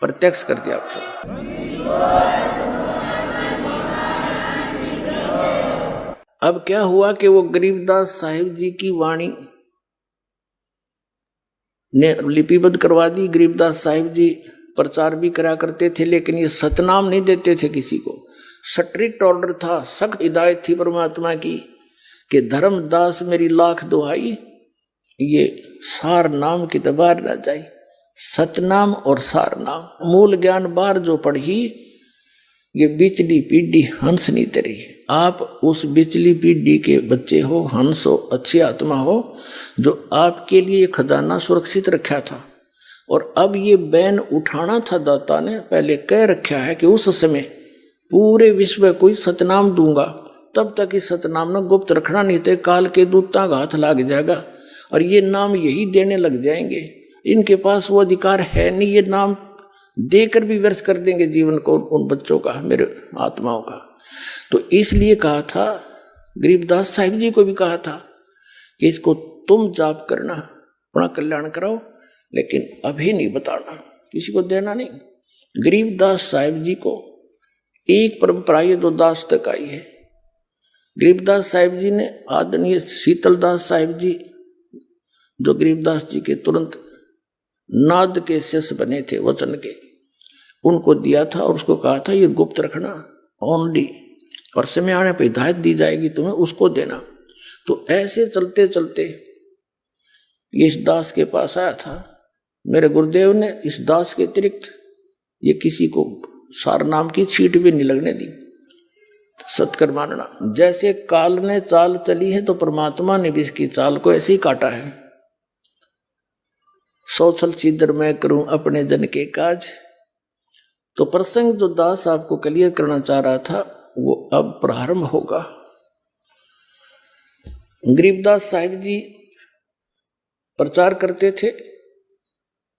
प्रत्यक्ष कर दिया। अब क्या हुआ कि वो गरीबदास साहिब जी की वाणी ने लिपिबद्ध करवा दी। गरीबदास साहिब जी प्रचार भी करा करते थे, लेकिन ये सतनाम नहीं देते थे किसी को। स्ट्रिक्ट ऑर्डर था, सख्त हिदायत थी परमात्मा की कि धर्मदास मेरी लाख दुहाई, ये सार नाम की दबार न जाए। सतनाम और सार नाम मूल ज्ञान बार जो पढ़ी, ये बिचली पीढ़ी हंस नहीं तरी। आप उस बिचली पीढ़ी के बच्चे हो, हंस हो, अच्छी आत्मा हो, जो आपके लिए खजाना सुरक्षित रखा था। और अब ये बैन उठाना था, दाता ने पहले कह रखा है कि उस समय पूरे विश्व को सतनाम दूंगा, तब तक इस सतनाम ने गुप्त रखना, नहीं तो काल के दूता का हाथ लग जाएगा और ये नाम यही देने लग जाएंगे। इनके पास वो अधिकार है नहीं, ये नाम देकर भी व्यर्थ कर देंगे जीवन को उन बच्चों का, मेरे आत्माओं का। तो इसलिए कहा था, गरीबदास साहिब जी को भी कहा था कि इसको तुम जाप करना, अपना कल्याण कराओ, लेकिन अभी नहीं बताना, किसी को देना नहीं। गरीबदास साहिब जी को एक परंपरा ये दो दास तक आई है। गरीबदास साहिब जी ने आदरणीय शीतलदास साहिब जी, जो गरीबदास जी के तुरंत नाद के शिष्य बने थे वचन के, उनको दिया था और उसको कहा था ये गुप्त रखना ओनली, और समय आने पर हिदायत दी जाएगी तुम्हें, उसको देना। तो ऐसे चलते चलते ये इस दास के पास आया था। मेरे गुरुदेव ने इस दास के अतिरिक्त ये किसी को सार नाम की छींट भी नहीं लगने दी। सत्कर मानना, जैसे काल ने चाल चली है तो परमात्मा ने भी इसकी चाल को ऐसे ही काटा है। सौछल सीधर मैं करूं अपने जन के काज। तो प्रसंग जो दास आपको क्लियर करना चाह रहा था वो अब प्रारंभ होगा। गरीबदास साहिब जी प्रचार करते थे,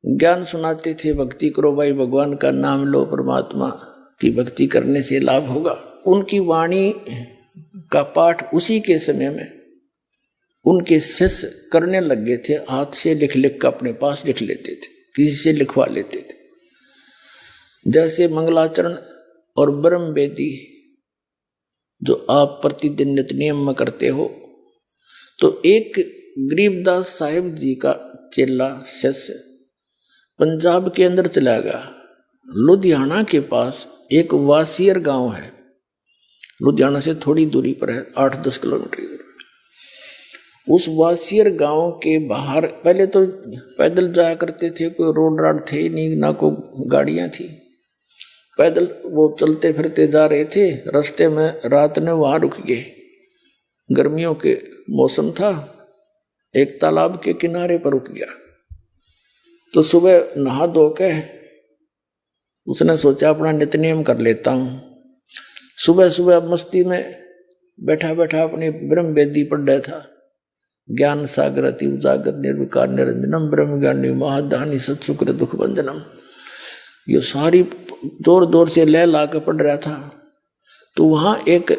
ज्ञान सुनाते थे, भक्ति करो भाई, भगवान का नाम लो, परमात्मा की भक्ति करने से लाभ होगा। उनकी वाणी का पाठ उसी के समय में उनके शिष्य करने लग गए थे, हाथ से लिख लिख कर अपने पास लिख लेते थे, किसी से लिखवा लेते थे। जैसे मंगलाचरण और ब्रह्म वेदी जो आप प्रतिदिन नित्य नियम में करते हो, तो एक गरीबदास साहिब जी का चेला शिष्य पंजाब के अंदर चला गया। लुधियाना के पास एक वासियर गांव है, लुधियाना से थोड़ी दूरी पर है, 8-10 किलोमीटर। उस वासियर गांव के बाहर पहले तो पैदल जाया करते थे, कोई रोड राड थे नहीं, ना कोई गाड़ियां थी, पैदल वो चलते फिरते जा रहे थे। रास्ते में रात ने वहां रुक गए, गर्मियों के मौसम था, एक तालाब के किनारे पर रुक गया। तो सुबह नहा धो के उसने सोचा अपना नित्य नियम कर लेता हूं। सुबह सुबह मस्ती में बैठा बैठा अपनी ब्रह्म वेदी पढ़ रहा था। ज्ञान सागर अति उजागर निर्विकार निरंजनम ब्रह्म ज्ञानी महादानी सत्सुक्र दुख बंधनम, ये सारी जोर जोर से लय ला के पढ़ रहा था। तो वहां एक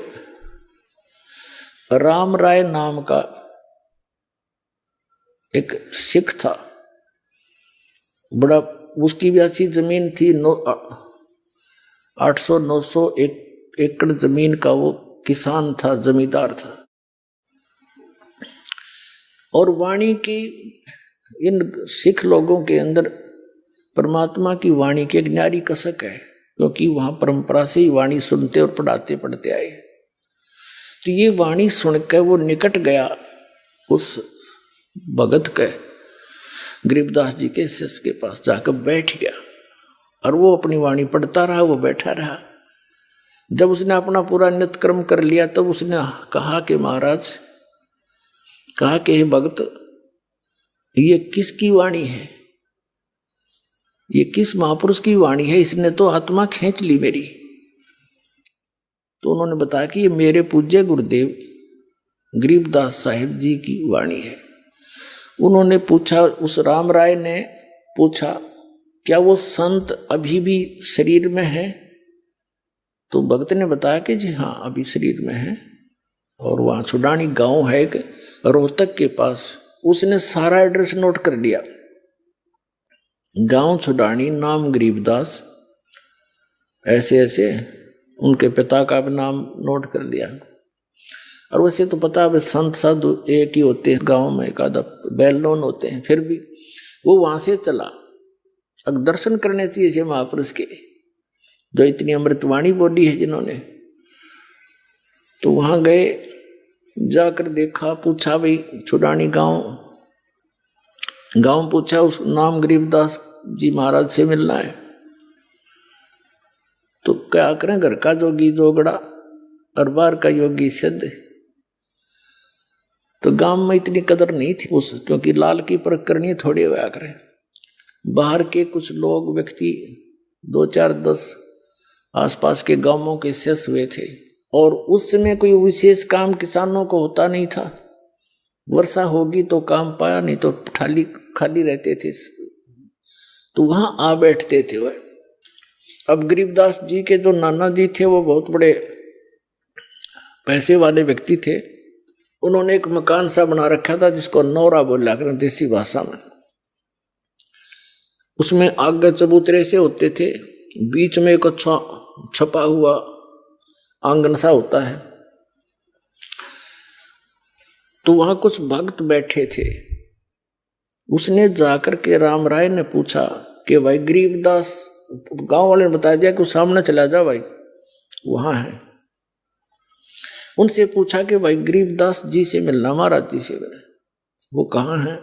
राम राय नाम का एक सिख था, बड़ा, उसकी भी अच्छी जमीन थी, 800-900 एकड़ जमीन का वो किसान था, जमींदार था। और वाणी की इन सिख लोगों के अंदर परमात्मा की वाणी की एक न्यारी कसक है, क्योंकि वहां परंपरा से ही वाणी सुनते और पढ़ाते पढ़ते आए। तो ये वाणी सुनकर वो निकट गया उस भगत के, गरीबदास जी के शिष्य के पास जाकर बैठ गया और वो अपनी वाणी पढ़ता रहा, वो बैठा रहा। जब उसने अपना पूरा नित्य कर्म कर लिया तब उसने कहा कि महाराज, कहा कि हे भक्त, ये किसकी वाणी है, ये किस महापुरुष की वाणी है, इसने तो आत्मा खींच ली मेरी। तो उन्होंने बताया कि ये मेरे पूज्य गुरुदेव गरीबदास साहिब जी की वाणी है। उन्होंने पूछा, उस राम राय ने पूछा, क्या वो संत अभी भी शरीर में है? तो भक्त ने बताया कि जी हाँ, अभी शरीर में है। और वहां छुडानी गांव है एक रोहतक के पास, उसने सारा एड्रेस नोट कर लिया। गांव छुडानी, नाम गरीबदास, ऐसे ऐसे उनके पिता का भी नाम नोट कर लिया। और वैसे तो पता है संत साधु एक ही होते हैं गांव में, एक आधा वेल नोन होते हैं, फिर भी वो वहां से चला। अब दर्शन करने चाहिए इसे महापुरुष के, जो इतनी अमृतवाणी बोली है जिन्होंने। तो वहां गए, जाकर देखा, पूछा भाई छुड़ानी गांव पूछा, उस नाम गरीबदास जी महाराज से मिलना है। तो क्या करें, घर का जोगी जोगड़ा और बाहर का योगी सिद्ध। तो गांव में इतनी कदर नहीं थी उस, क्योंकि लाल की परख करनी थोड़ी हुआ करें। बाहर के कुछ लोग व्यक्ति 2-4-10 आसपास के गांवों के शेष हुए थे, और उस समय कोई विशेष काम किसानों को होता नहीं था। वर्षा होगी तो काम पाया, नहीं तो खाली रहते थे, तो वहां आ बैठते थे वह। अब गरीबदास जी के जो नाना जी थे वो बहुत बड़े पैसे वाले व्यक्ति थे। उन्होंने एक मकान सा बना रखा था जिसको नौरा बोला करें देसी भाषा में। उसमें आगे चबूतरे से होते थे, बीच में एक अच्छा छपा हुआ आंगन सा होता है। तो वहां कुछ भक्त बैठे थे। उसने जाकर के राम राय ने पूछा कि भाई गरीबदास, गांव वाले ने बता दिया कि सामने चला जा भाई, वहां है। उनसे पूछा कि भाई गरीबदास जी से मिलना, महाराज जी से मिलना, वो कहाँ है।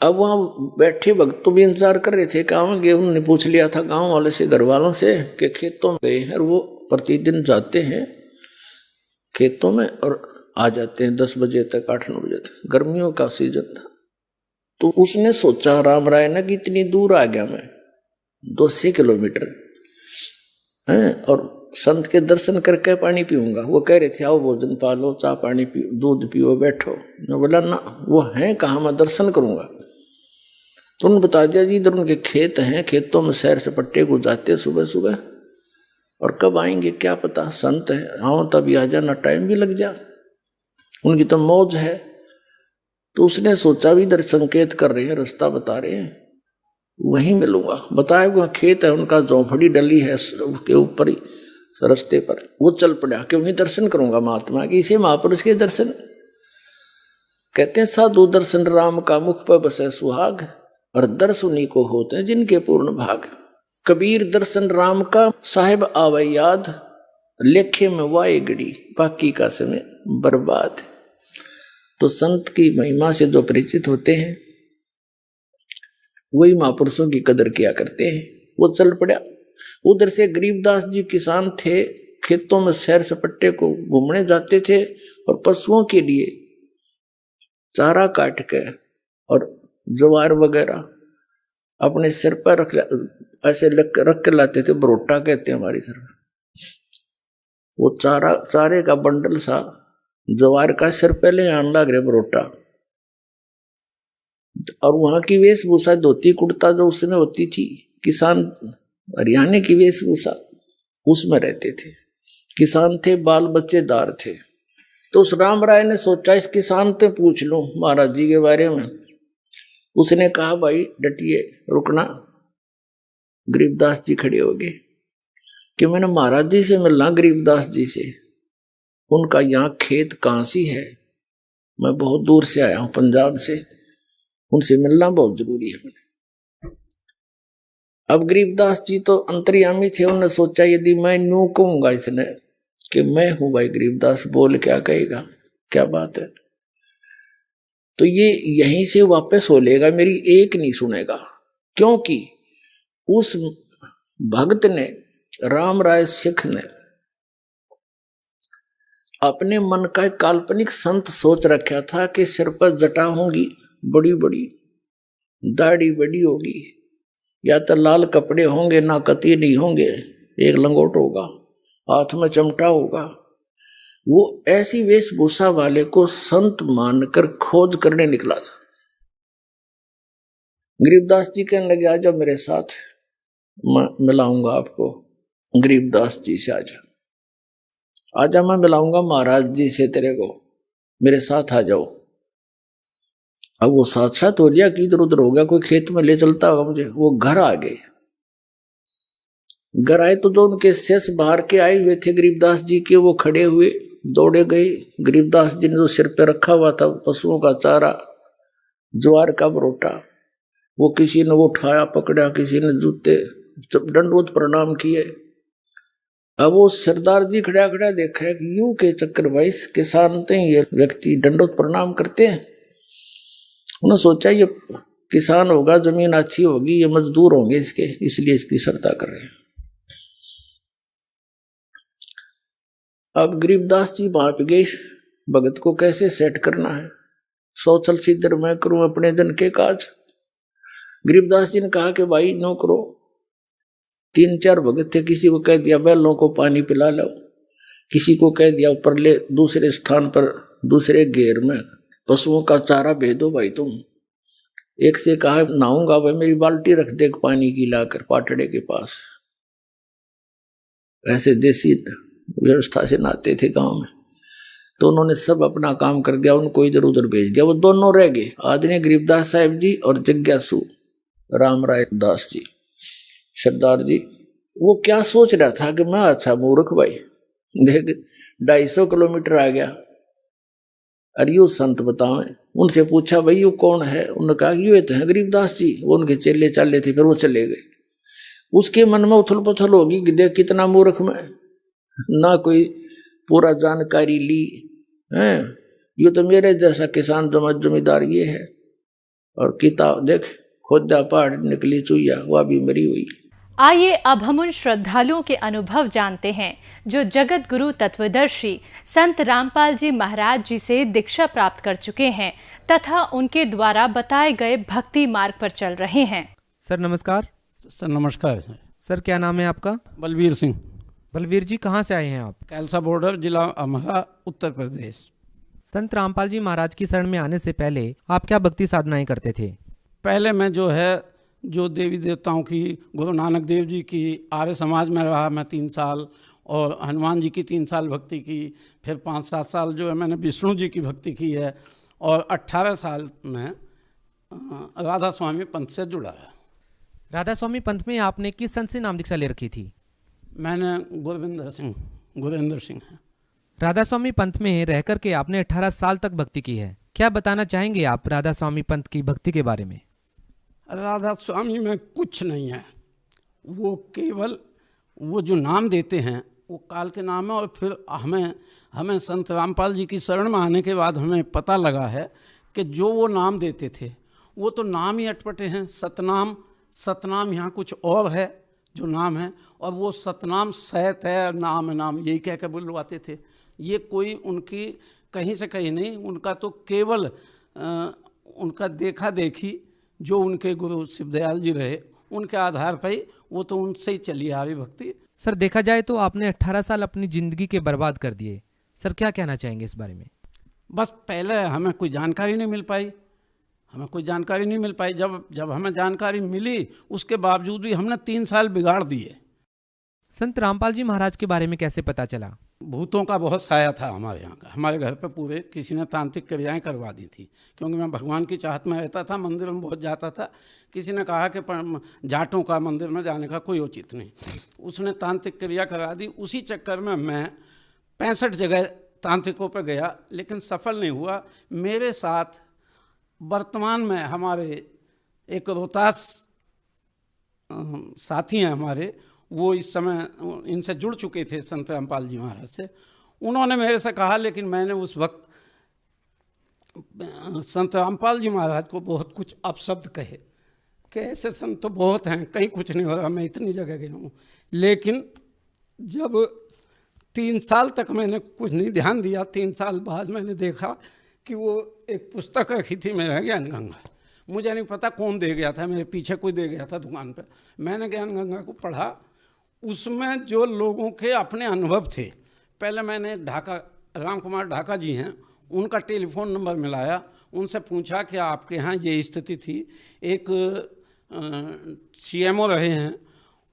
अब वहां बैठे भक्त तो भी इंतजार कर रहे थे, कहाँ उन्होंने पूछ लिया था गांव वाले से, घर वालों से, कि खेतों में गए हैं। और वो प्रतिदिन जाते हैं खेतों में और आ जाते हैं 10 बजे तक, 8-9 बजे तक, गर्मियों का सीजन था। तो उसने सोचा राम राय ने कि इतनी दूर आ गया मैं, 200 किलोमीटर है, और संत के दर्शन करके पानी पीऊंगा। वो कह रहे थे आओ भोजन पालो, चाह पानी पियो, दूध पियो, बैठो। मैं बोला ना, वो है कहाँ, मैं दर्शन करूंगा। तो उन्होंने बता दिया जी इधर उनके खेत हैं, खेतों में सैर सपट्टे को जाते सुबह सुबह, और कब आएंगे क्या पता, संत है, आओ तभी आ जाना, टाइम भी लग जा, उनकी तो मौज है। तो उसने सोचा भी इधर संकेत कर रहे हैं, रास्ता बता रहे हैं, वहीं मिलूंगा। बताया वहाँ खेत है उनका, झोंपड़ी डली है उसके ऊपर ही रास्ते पर। वो चल पड़ा कि वहीं दर्शन करूंगा महात्मा के, इसे महापुरुष के दर्शन कहते हैं। साधु दर्शन राम का मुख पर बसे सुहाग, और दर्श उन्हीं को होते हैं जिनके पूर्ण भाग। कबीर दर्शन राम का साहिब आवे याद, लेखे में वाए गड़ी, बाकी का समय बर्बाद। तो संत की महिमा से जो परिचित होते हैं वही महापुरुषों की कदर किया करते हैं। वो चल पड़ा। उधर से गरीबदास जी किसान थे, खेतों में सैर सपट्टे को घूमने जाते थे, और पशुओं के लिए चारा काट के और ज्वार वगैरह अपने सिर पर ऐसे रख के लाते थे, बरोटा कहते हैं हमारी सिर। वो चारे का बंडल सा ज्वार का सिर पहले आने लग रहे बरोटा। और वहां की वेशभूषा धोती कुर्ता जो उसमें होती थी, किसान हरियाणा की वेशभूषा, उसमें रहते थे। किसान थे, बाल बच्चेदार थे। तो उस राम राय ने सोचा इस किसान से पूछ लूं महाराज जी के बारे में। उसने कहा भाई डटिए, रुकना। गरीबदास जी खड़े हो गए कि मैंने महाराज जी से मिलना, गरीबदास जी से। उनका यहाँ खेत कांसी है, मैं बहुत दूर से आया हूं पंजाब से, उनसे मिलना बहुत जरूरी है। अब गरीबदास जी तो अंतर्यामी थे, उन्होंने सोचा यदि मैं न्यू कहूंगा इसने कि मैं हूं भाई गरीबदास, बोल क्या कहेगा, क्या बात है। तो ये यहीं से वापस हो लेगा, मेरी एक नहीं सुनेगा। क्योंकि उस भक्त ने, राम राय सिख ने, अपने मन का एक काल्पनिक संत सोच रखा था कि सिर पर जटा होंगी बड़ी बड़ी, दाढ़ी बड़ी होगी, या तो लाल कपड़े होंगे, ना कती नहीं होंगे, एक लंगोट होगा, हाथ में चमटा होगा। वो ऐसी वेशभूषा वाले को संत मानकर खोज करने निकला था। गरीबदास जी कहने लगे आ जाओ मेरे साथ, मैं मिलाऊंगा आपको गरीबदास जी से, आजा मैं मिलाऊंगा महाराज जी से तेरे को, मेरे साथ आ जाओ। अब वो साथ हो गया कि इधर उधर हो गया, कोई खेत में ले चलता होगा मुझे। वो घर आ गए। घर आए तो जो उनके शेष बाहर के आए हुए थे गरीबदास जी के, वो खड़े हुए, दौड़े गए। गरीबदास जी ने जो सिर पे रखा हुआ था पशुओं का चारा, ज्वार का बरोटा, वो किसी ने वो उठाया पकड़ा, किसी ने जूते दंडवत प्रणाम किए। अब वो सरदार जी खड़ा खड़ा देखा कि यूं के चक्कर भाई किसान थे, ये व्यक्ति दंडवत प्रणाम करते हैं। उन्होंने सोचा ये किसान होगा, जमीन अच्छी होगी, ये मजदूर होंगे इसके, इसलिए इसकी श्रद्धा कर रहे हैं। अब गरीबदास जी वहां पे गए, भगत को कैसे सेट करना है, सोचल सिद्धर मैं करूं अपने जन के काज। गरीबदास जी ने कहा कि भाई नो करो। 3-4 भगत थे, किसी को कह दिया बैलों को पानी पिला लो, किसी को कह दिया ऊपर ले दूसरे स्थान पर दूसरे घेर में पशुओं का चारा भेज दो भाई तुम। एक से कहा नहाऊंगा भाई, मेरी बाल्टी रख दे पानी की लाकर पाटड़े के पास। ऐसे देसी व्यवस्था से नहाते थे गांव में। तो उन्होंने सब अपना काम कर दिया, उनको इधर उधर भेज दिया। वो दोनों रह गए, आदरणीय गरीबदास साहिब जी और जिज्ञासु राम राय दास जी सरदार जी। वो क्या सोच रहा था कि मैं अच्छा मूर्ख भाई, देख 250 किलोमीटर आ गया, अरे यू संत बतावे। उनसे पूछा भाई यू कौन है, उन्होंने कहा ये तो है गरीबदास जी, वो उनके चेले चाले थे। फिर वो चले गए। उसके मन में उथल पुथल होगी कि देख कितना मूर्ख मैं, ना कोई पूरा जानकारी ली है, ये तो मेरे जैसा किसान जमींदार ये है। और किताब देख खोदा पहाड़ निकली चुईया, वह भी मरी हुई। आइए अब हम उन श्रद्धालुओं के अनुभव जानते हैं जो जगत गुरु तत्वदर्शी संत रामपाल जी महाराज जी से दीक्षा प्राप्त कर चुके हैं तथा उनके द्वारा बताए गए भक्ति मार्ग पर चल रहे हैं। सर नमस्कार। सर नमस्कार। सर क्या नाम है आपका? बलवीर सिंह। बलवीर जी कहाँ से आए हैं आप? कैलसा बॉर्डर, जिला अमरा, उत्तर प्रदेश। संत रामपाल जी महाराज की शरण में आने से पहले आप क्या भक्ति साधनाएं करते थे? पहले मैं जो देवी देवताओं की, गुरु नानक देव जी की, आर्य समाज में रहा मैं 3 साल, और हनुमान जी की 3 साल भक्ति की। फिर 5-7 साल जो है मैंने विष्णु जी की भक्ति की है, और 18 साल में राधा स्वामी पंथ से जुड़ा है। राधा स्वामी पंथ में आपने किस संत से नाम दीक्षा ले रखी थी? मैंने गुरेंद्र सिंह है। राधा स्वामी पंथ में रह करके आपने 18 साल तक भक्ति की है। क्या बताना चाहेंगे आप राधा स्वामी पंथ की भक्ति के बारे में? राधा स्वामी में कुछ नहीं है, वो केवल वो जो नाम देते हैं वो काल के नाम है। और फिर हमें संत रामपाल जी की शरण में आने के बाद हमें पता लगा है कि जो वो नाम देते थे वो तो नाम ही अटपटे हैं। सतनाम यहाँ कुछ और है जो नाम है, और वो सतनाम सैत है, नाम है, नाम यही कह के बुलवाते थे। ये कोई उनकी कहीं से कहीं नहीं, उनका तो केवल उनका देखा देखी जो उनके गुरु शिवदयाल जी रहे उनके आधार पर ही, वो तो उनसे ही चली आ रही भक्ति। सर देखा जाए तो आपने 18 साल अपनी जिंदगी के बर्बाद कर दिए। सर क्या कहना चाहेंगे इस बारे में? बस पहले हमें कोई जानकारी नहीं मिल पाई, जब हमें जानकारी मिली उसके बावजूद भी हमने 3 साल बिगाड़ दिए। संत रामपाल जी महाराज के बारे में कैसे पता चला? भूतों का बहुत साया था हमारे यहाँ का। हमारे घर पे पूरे किसी ने तांत्रिक क्रियाएं करवा दी थी, क्योंकि मैं भगवान की चाहत में रहता था, मंदिर में बहुत जाता था। किसी ने कहा कि जाटों का मंदिर में जाने का कोई औचित नहीं, उसने तांत्रिक क्रिया करा दी। उसी चक्कर में मैं 65 जगह तांत्रिकों पर गया, लेकिन सफल नहीं हुआ। मेरे साथ वर्तमान में हमारे एक रोहतास साथी हैं हमारे, वो इस समय इनसे जुड़ चुके थे संत रामपाल जी महाराज से। उन्होंने मेरे से कहा, लेकिन मैंने उस वक्त संत रामपाल जी महाराज को बहुत कुछ अपशब्द कहे कि ऐसे संत तो बहुत हैं, कहीं कुछ नहीं हो रहा, मैं इतनी जगह गया हूँ। लेकिन जब 3 साल तक मैंने कुछ नहीं ध्यान दिया, 3 साल बाद मैंने देखा कि वो एक पुस्तक रखी थी मेरा ज्ञान गंगा। मुझे नहीं पता कौन दे गया था, मेरे पीछे कोई दे गया था दुकान पर। मैंने ज्ञान गंगा को पढ़ा, उसमें जो लोगों के अपने अनुभव थे। पहले मैंने राम कुमार ढाका जी हैं, उनका टेलीफोन नंबर मिलाया, उनसे पूछा कि आपके यहाँ ये स्थिति थी। एक CMO रहे हैं,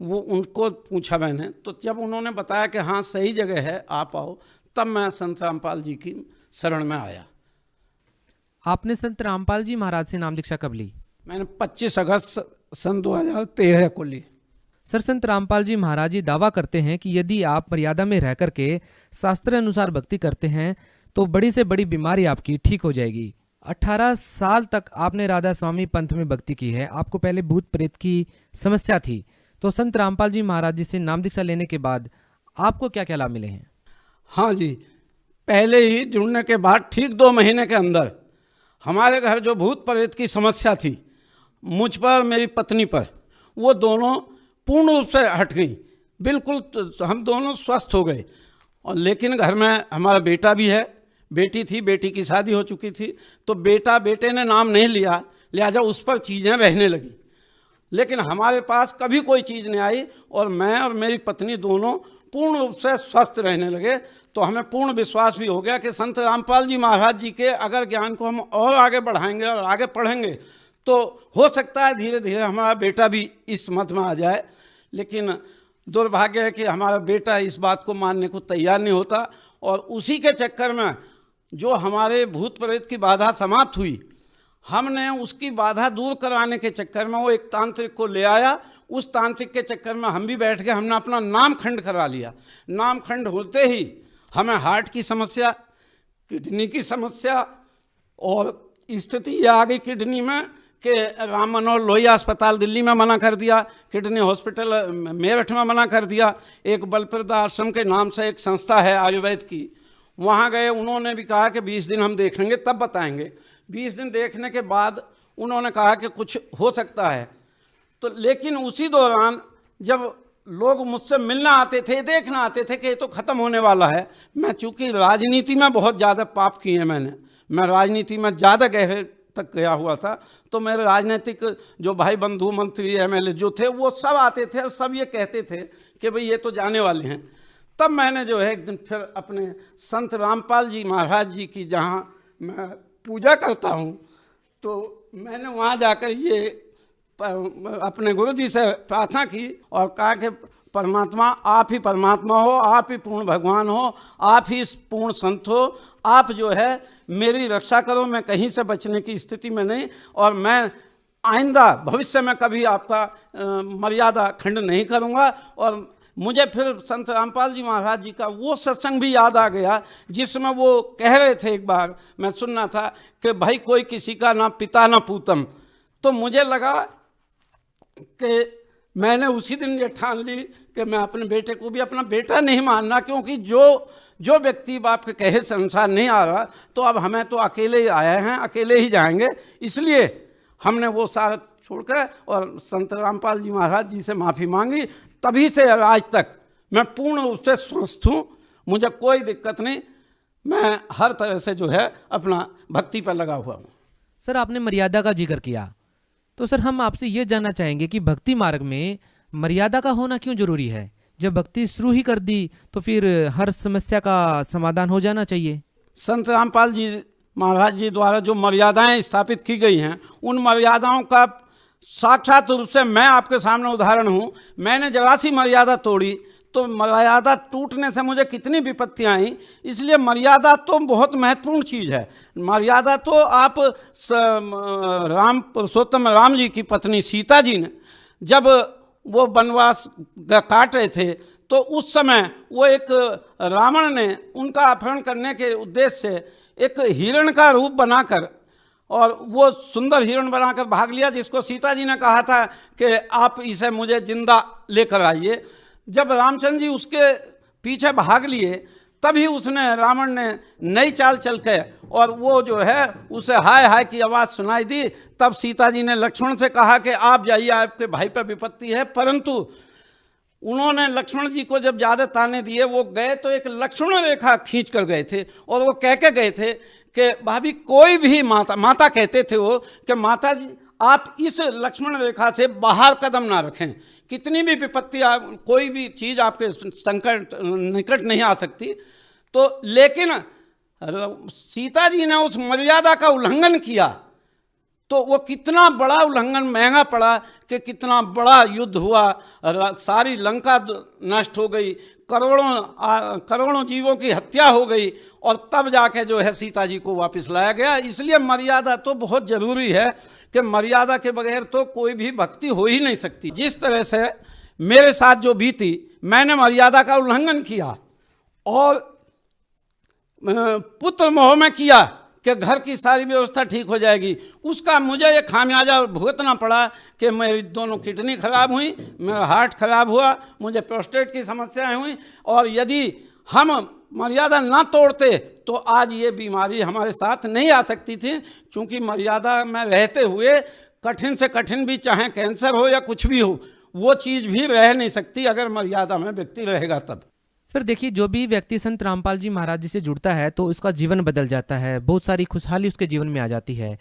वो उनको पूछा मैंने, तो जब उन्होंने बताया कि हाँ सही जगह है आप आओ, तब मैं संत रामपाल जी की शरण में आया। आपने संत रामपाल जी महाराज से नाम दीक्षा कब ली? मैंने 25 अगस्त सन 2013 को ली। सर, संत रामपाल जी महाराज जी दावा करते हैं कि यदि आप मर्यादा में रह करके शास्त्र अनुसार भक्ति करते हैं तो बड़ी से बड़ी बीमारी आपकी ठीक हो जाएगी। 18 साल तक आपने राधा स्वामी पंथ में भक्ति की है। आपको पहले भूत प्रेत की समस्या थी, तो संत रामपाल जी महाराज जी से नाम दीक्षा लेने के बाद आपको क्या क्या लाभ मिले हैं? हाँ जी, पहले ही जुड़ने के बाद ठीक 2 महीने के अंदर हमारे घर जो भूत प्रेत की समस्या थी, मुझ पर मेरी पत्नी पर, वो दोनों पूर्ण रूप से हट गई। बिल्कुल हम दोनों स्वस्थ हो गए। और लेकिन घर में हमारा बेटा भी है, बेटी थी, बेटी की शादी हो चुकी थी, तो बेटे ने नाम नहीं लिया, लिहाजा उस पर चीज़ें रहने लगी। लेकिन हमारे पास कभी कोई चीज़ नहीं आई और मैं और मेरी पत्नी दोनों पूर्ण रूप से स्वस्थ रहने लगे। तो हमें पूर्ण विश्वास भी हो गया कि संत रामपाल जी महाराज जी के अगर ज्ञान को हम और आगे बढ़ाएंगे और आगे पढ़ेंगे तो हो सकता है धीरे धीरे हमारा बेटा भी इस मत में आ जाए। लेकिन दुर्भाग्य है कि हमारा बेटा इस बात को मानने को तैयार नहीं होता। और उसी के चक्कर में जो हमारे भूत प्रेत की बाधा समाप्त हुई, हमने उसकी बाधा दूर कराने के चक्कर में वो एक तांत्रिक को ले आया। उस तांत्रिक के चक्कर में हम भी बैठ गए, हमने अपना नामखंड करा लिया। नामखंड होते ही हमें हार्ट की समस्या, किडनी की समस्या और स्थिति ये आ गई किडनी में कि राम मनोहर लोहिया अस्पताल दिल्ली में मना कर दिया, किडनी हॉस्पिटल मेरठ में मना कर दिया। एक बलप्रदा आश्रम के नाम से एक संस्था है आयुर्वेद की, वहाँ गए, उन्होंने भी कहा कि 20 दिन हम देखेंगे तब बताएंगे। 20 दिन देखने के बाद उन्होंने कहा कि कुछ हो सकता है। तो लेकिन उसी दौरान जब लोग मुझसे मिलना आते थे, देखना आते थे कि ये तो ख़त्म होने वाला है। मैं चूँकि राजनीति में बहुत ज़्यादा पाप किए हैं, मैं राजनीति में ज़्यादा गहरे तक गया हुआ था, तो मेरे राजनीतिक जो भाई बंधु मंत्री MLA जो थे वो सब आते थे और सब ये कहते थे कि भाई ये तो जाने वाले हैं। तब मैंने जो है एक दिन फिर अपने संत रामपाल जी महाराज जी की जहाँ मैं पूजा करता हूँ, तो मैंने वहाँ जाकर ये अपने गुरु जी से प्रार्थना की और कहा कि परमात्मा आप ही परमात्मा हो, आप ही पूर्ण भगवान हो, आप ही पूर्ण संत हो, आप जो है मेरी रक्षा करो, मैं कहीं से बचने की स्थिति में नहीं, और मैं आइंदा भविष्य में कभी आपका मर्यादा खंड नहीं करूँगा। और मुझे फिर संत रामपाल जी महाराज जी का वो सत्संग भी याद आ गया जिसमें वो कह रहे थे, एक बार मैं सुनना था कि भाई कोई किसी का ना पिता ना पूतम। तो मुझे लगा कि मैंने उसी दिन ये ठान ली कि मैं अपने बेटे को भी अपना बेटा नहीं मानना, क्योंकि जो व्यक्ति बाप के कहे से अनुसार नहीं आ रहा, तो अब हमें तो अकेले ही आए हैं, अकेले ही जाएंगे। इसलिए हमने वो सारा छोड़कर और संत रामपाल जी महाराज जी से माफ़ी मांगी। तभी से आज तक मैं पूर्ण रूप से स्वस्थ हूँ, मुझे कोई दिक्कत नहीं, मैं हर तरह से जो है अपना भक्ति पर लगा हुआ हूँ। सर, आपने मर्यादा का जिक्र किया, तो सर हम आपसे ये जानना चाहेंगे कि भक्ति मार्ग में मर्यादा का होना क्यों जरूरी है? जब भक्ति शुरू ही कर दी तो फिर हर समस्या का समाधान हो जाना चाहिए। संत रामपाल जी महाराज जी द्वारा जो मर्यादाएं स्थापित की गई हैं, उन मर्यादाओं का साक्षात रूप से मैं आपके सामने उदाहरण हूँ। मैंने जरा सी मर्यादा तोड़ी तो मर्यादा टूटने से मुझे कितनी विपत्तियाँ आई। इसलिए मर्यादा तो बहुत महत्वपूर्ण चीज़ है। मर्यादा तो आप राम पुरुषोत्तम राम जी की पत्नी सीता जी ने जब वो वनवास काट रहे थे, तो उस समय वो एक रावण ने उनका अपहरण करने के उद्देश्य से एक हिरण का रूप बनाकर, और वो सुंदर हिरण बनाकर भाग लिया, जिसको सीता जी ने कहा था कि आप इसे मुझे जिंदा लेकर आइए। जब रामचंद्र जी उसके पीछे भाग लिए, तभी उसने रावण ने नई चाल चल के और वो जो है उसे हाय हाय की आवाज़ सुनाई दी। तब सीता जी ने लक्ष्मण से कहा कि आप जाइए, आपके भाई पर विपत्ति है। परंतु उन्होंने लक्ष्मण जी को जब ज़्यादा ताने दिए, वो गए तो एक लक्ष्मण रेखा खींच कर गए थे और वो कह के गए थे कि भाभी कोई भी माता कहते थे वो कि माता जी आप इस लक्ष्मण रेखा से बाहर कदम ना रखें, कितनी भी विपत्ति कोई भी चीज़ आपके संकट निकट नहीं आ सकती। तो लेकिन सीता जी ने उस मर्यादा का उल्लंघन किया, तो वो कितना बड़ा उल्लंघन महंगा पड़ा कि कितना बड़ा युद्ध हुआ, सारी लंका नष्ट हो गई, करोड़ों जीवों की हत्या हो गई, और तब जाके जो है सीता जी को वापस लाया गया। इसलिए मर्यादा तो बहुत ज़रूरी है कि मर्यादा के बगैर तो कोई भी भक्ति हो ही नहीं सकती। जिस तरह से मेरे साथ जो बीती, मैंने मर्यादा का उल्लंघन किया और पुत्र मोह में किया कि घर की सारी व्यवस्था ठीक हो जाएगी, उसका मुझे ये खामियाजा भुगतना पड़ा कि मेरी दोनों किडनी खराब हुई, मेरा हार्ट खराब हुआ, मुझे प्रोस्टेट की समस्याएं हुई। और यदि हम मर्यादा ना तोड़ते तो आज ये बीमारी हमारे साथ नहीं आ सकती थी, क्योंकि मर्यादा में रहते हुए कठिन से कठिन भी, चाहे कैंसर हो या कुछ भी हो, वो चीज़ भी रह नहीं सकती अगर मर्यादा में व्यक्ति रहेगा तब। सर देखिए, जो भी व्यक्ति संत रामपाल जी महाराज जी से जुड़ता है तो उसका जीवन बदल जाता है, बहुत सारी खुशहाली उसके जीवन में आ जाती है।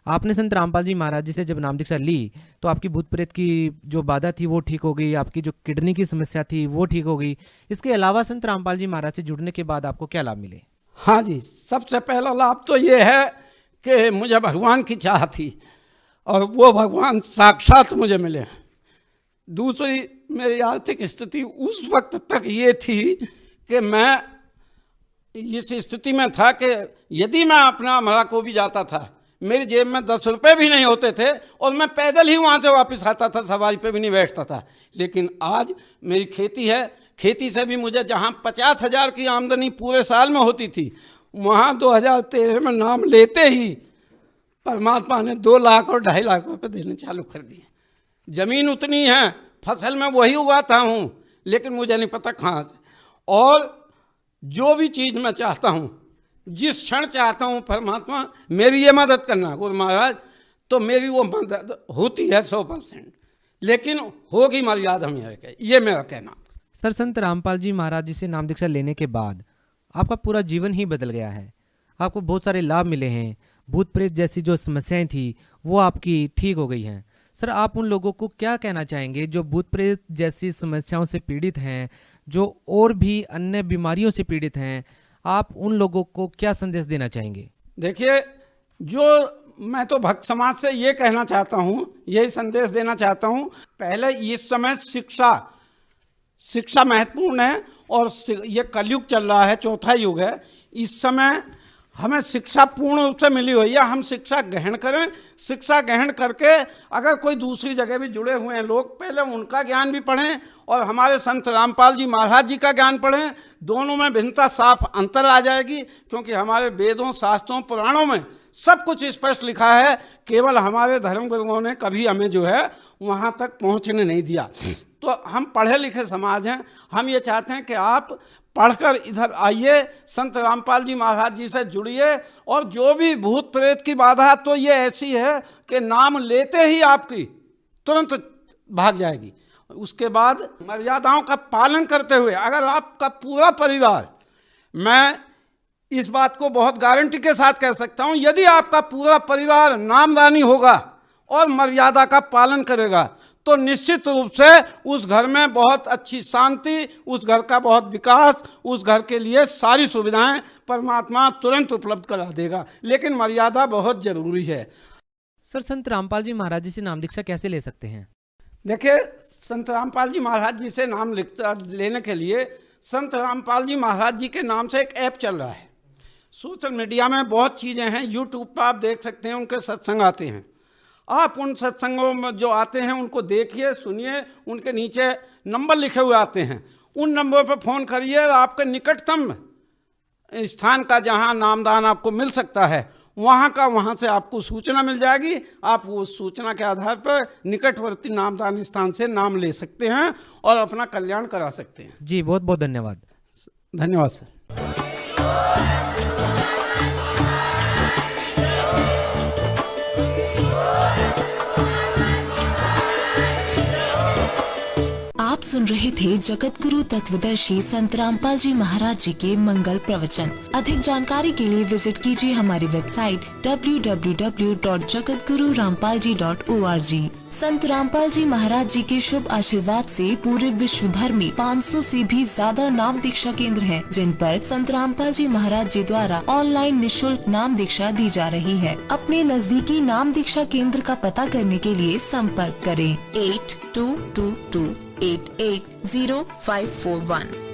आपने संत रामपाल जी महाराज जी से जब नाम दीक्षा ली तो आपकी भूत प्रेत की जो बाधा थी वो ठीक हो गई, आपकी जो किडनी की समस्या थी वो ठीक हो गई। इसके अलावा संत रामपाल जी महाराज से जुड़ने के बाद आपको क्या लाभ मिले? हाँ जी, सबसे पहला लाभ तो ये है कि मुझे भगवान की चाह थी और वो भगवान साक्षात मुझे मिले। दूसरी, मेरी आर्थिक स्थिति उस वक्त तक ये थी कि मैं इस स्थिति में था कि यदि मैं अपना अमरा को भी जाता था, मेरी जेब में 10 रुपये भी नहीं होते थे और मैं पैदल ही वहाँ से वापस आता था, सवारी पे भी नहीं बैठता था। लेकिन आज मेरी खेती है, खेती से भी मुझे जहाँ 50,000 की आमदनी पूरे साल में होती थी, वहाँ 2013 में नाम लेते ही परमात्मा ने 2 लाख और 2.5 लाख रुपये देने चालू कर दिए। ज़मीन उतनी है, फसल में वही उगाता हूँ, लेकिन मुझे नहीं पता कहाँ से। और जो भी चीज़ मैं चाहता हूँ, जिस क्षण चाहता हूँ, परमात्मा मेरी ये मदद करना गुरु महाराज, तो मेरी वो मदद होती है 100%, लेकिन होगी मर्यादा में है, ये मेरा कहना। सर, संत रामपाल जी महाराज जी से नाम दीक्षा लेने के बाद आपका पूरा जीवन ही बदल गया है, आपको बहुत सारे लाभ मिले हैं, भूत प्रेत जैसी जो समस्याएं थी वो आपकी ठीक हो गई हैं। सर, आप उन लोगों को क्या कहना चाहेंगे जो भूत प्रेत जैसी समस्याओं से पीड़ित हैं, जो और भी अन्य बीमारियों से पीड़ित हैं, आप उन लोगों को क्या संदेश देना चाहेंगे? देखिए, जो मैं तो भक्त समाज से ये कहना चाहता हूँ, यही संदेश देना चाहता हूँ, पहले इस समय शिक्षा महत्वपूर्ण है और ये कलयुग चल रहा है, चौथा युग है। इस समय हमें शिक्षा पूर्ण रूप से मिली हुई है, हम शिक्षा ग्रहण करें। शिक्षा ग्रहण करके अगर कोई दूसरी जगह भी जुड़े हुए हैं लोग, पहले उनका ज्ञान भी पढ़ें और हमारे संत रामपाल जी महाराज जी का ज्ञान पढ़ें। दोनों में भिन्नता, साफ अंतर आ जाएगी, क्योंकि हमारे वेदों, शास्त्रों, पुराणों में सब कुछ स्पष्ट लिखा है। केवल हमारे धर्म गुरुओं ने कभी हमें जो है वहाँ तक पहुँचने नहीं दिया। तो हम पढ़े लिखे समाज हैं, हम ये चाहते हैं कि आप पढ़कर इधर आइए, संत रामपाल जी महाराज जी से जुड़िए। और जो भी भूत प्रेत की बाधा तो ये ऐसी है कि नाम लेते ही आपकी तुरंत भाग जाएगी। उसके बाद मर्यादाओं का पालन करते हुए अगर आपका पूरा परिवार, मैं इस बात को बहुत गारंटी के साथ कह सकता हूँ, यदि आपका पूरा परिवार नामदानी होगा और मर्यादा का पालन करेगा तो निश्चित रूप से उस घर में बहुत अच्छी शांति, उस घर का बहुत विकास, उस घर के लिए सारी सुविधाएं परमात्मा तुरंत उपलब्ध करा देगा। लेकिन मर्यादा बहुत जरूरी है। सर, संत रामपाल जी महाराज जी से नाम दीक्षा कैसे ले सकते हैं? देखिए, संत रामपाल जी महाराज जी से नाम लेने के लिए संत रामपाल जी महाराज जी के नाम से एक ऐप चल रहा है। सोशल मीडिया में बहुत चीज़ें हैं, यूट्यूब पर आप देख सकते हैं, उनके सत्संग आते हैं। आप उन सत्संगों में जो आते हैं उनको देखिए, सुनिए, उनके नीचे नंबर लिखे हुए आते हैं, उन नंबर पर फ़ोन करिए और आपके निकटतम स्थान का जहां नामदान आपको मिल सकता है वहां से आपको सूचना मिल जाएगी। आप वो सूचना के आधार पर निकटवर्ती नामदान स्थान से नाम ले सकते हैं और अपना कल्याण करा सकते हैं। जी, बहुत बहुत धन्यवाद। धन्यवाद सर। आप सुन रहे थे जगत गुरु तत्वदर्शी संत रामपाल जी महाराज जी के मंगल प्रवचन। अधिक जानकारी के लिए विजिट कीजिए हमारी वेबसाइट www.jagatgururampalji.org। संत रामपाल जी महाराज जी के शुभ आशीर्वाद से पूरे विश्व भर में 500 से भी ज्यादा नाम दीक्षा केंद्र हैं, जिन पर संत रामपाल जी महाराज जी द्वारा ऑनलाइन निशुल्क नाम दीक्षा दी जा रही है। अपने नजदीकी नाम दीक्षा केंद्र का पता करने के लिए संपर्क करें 8222880541।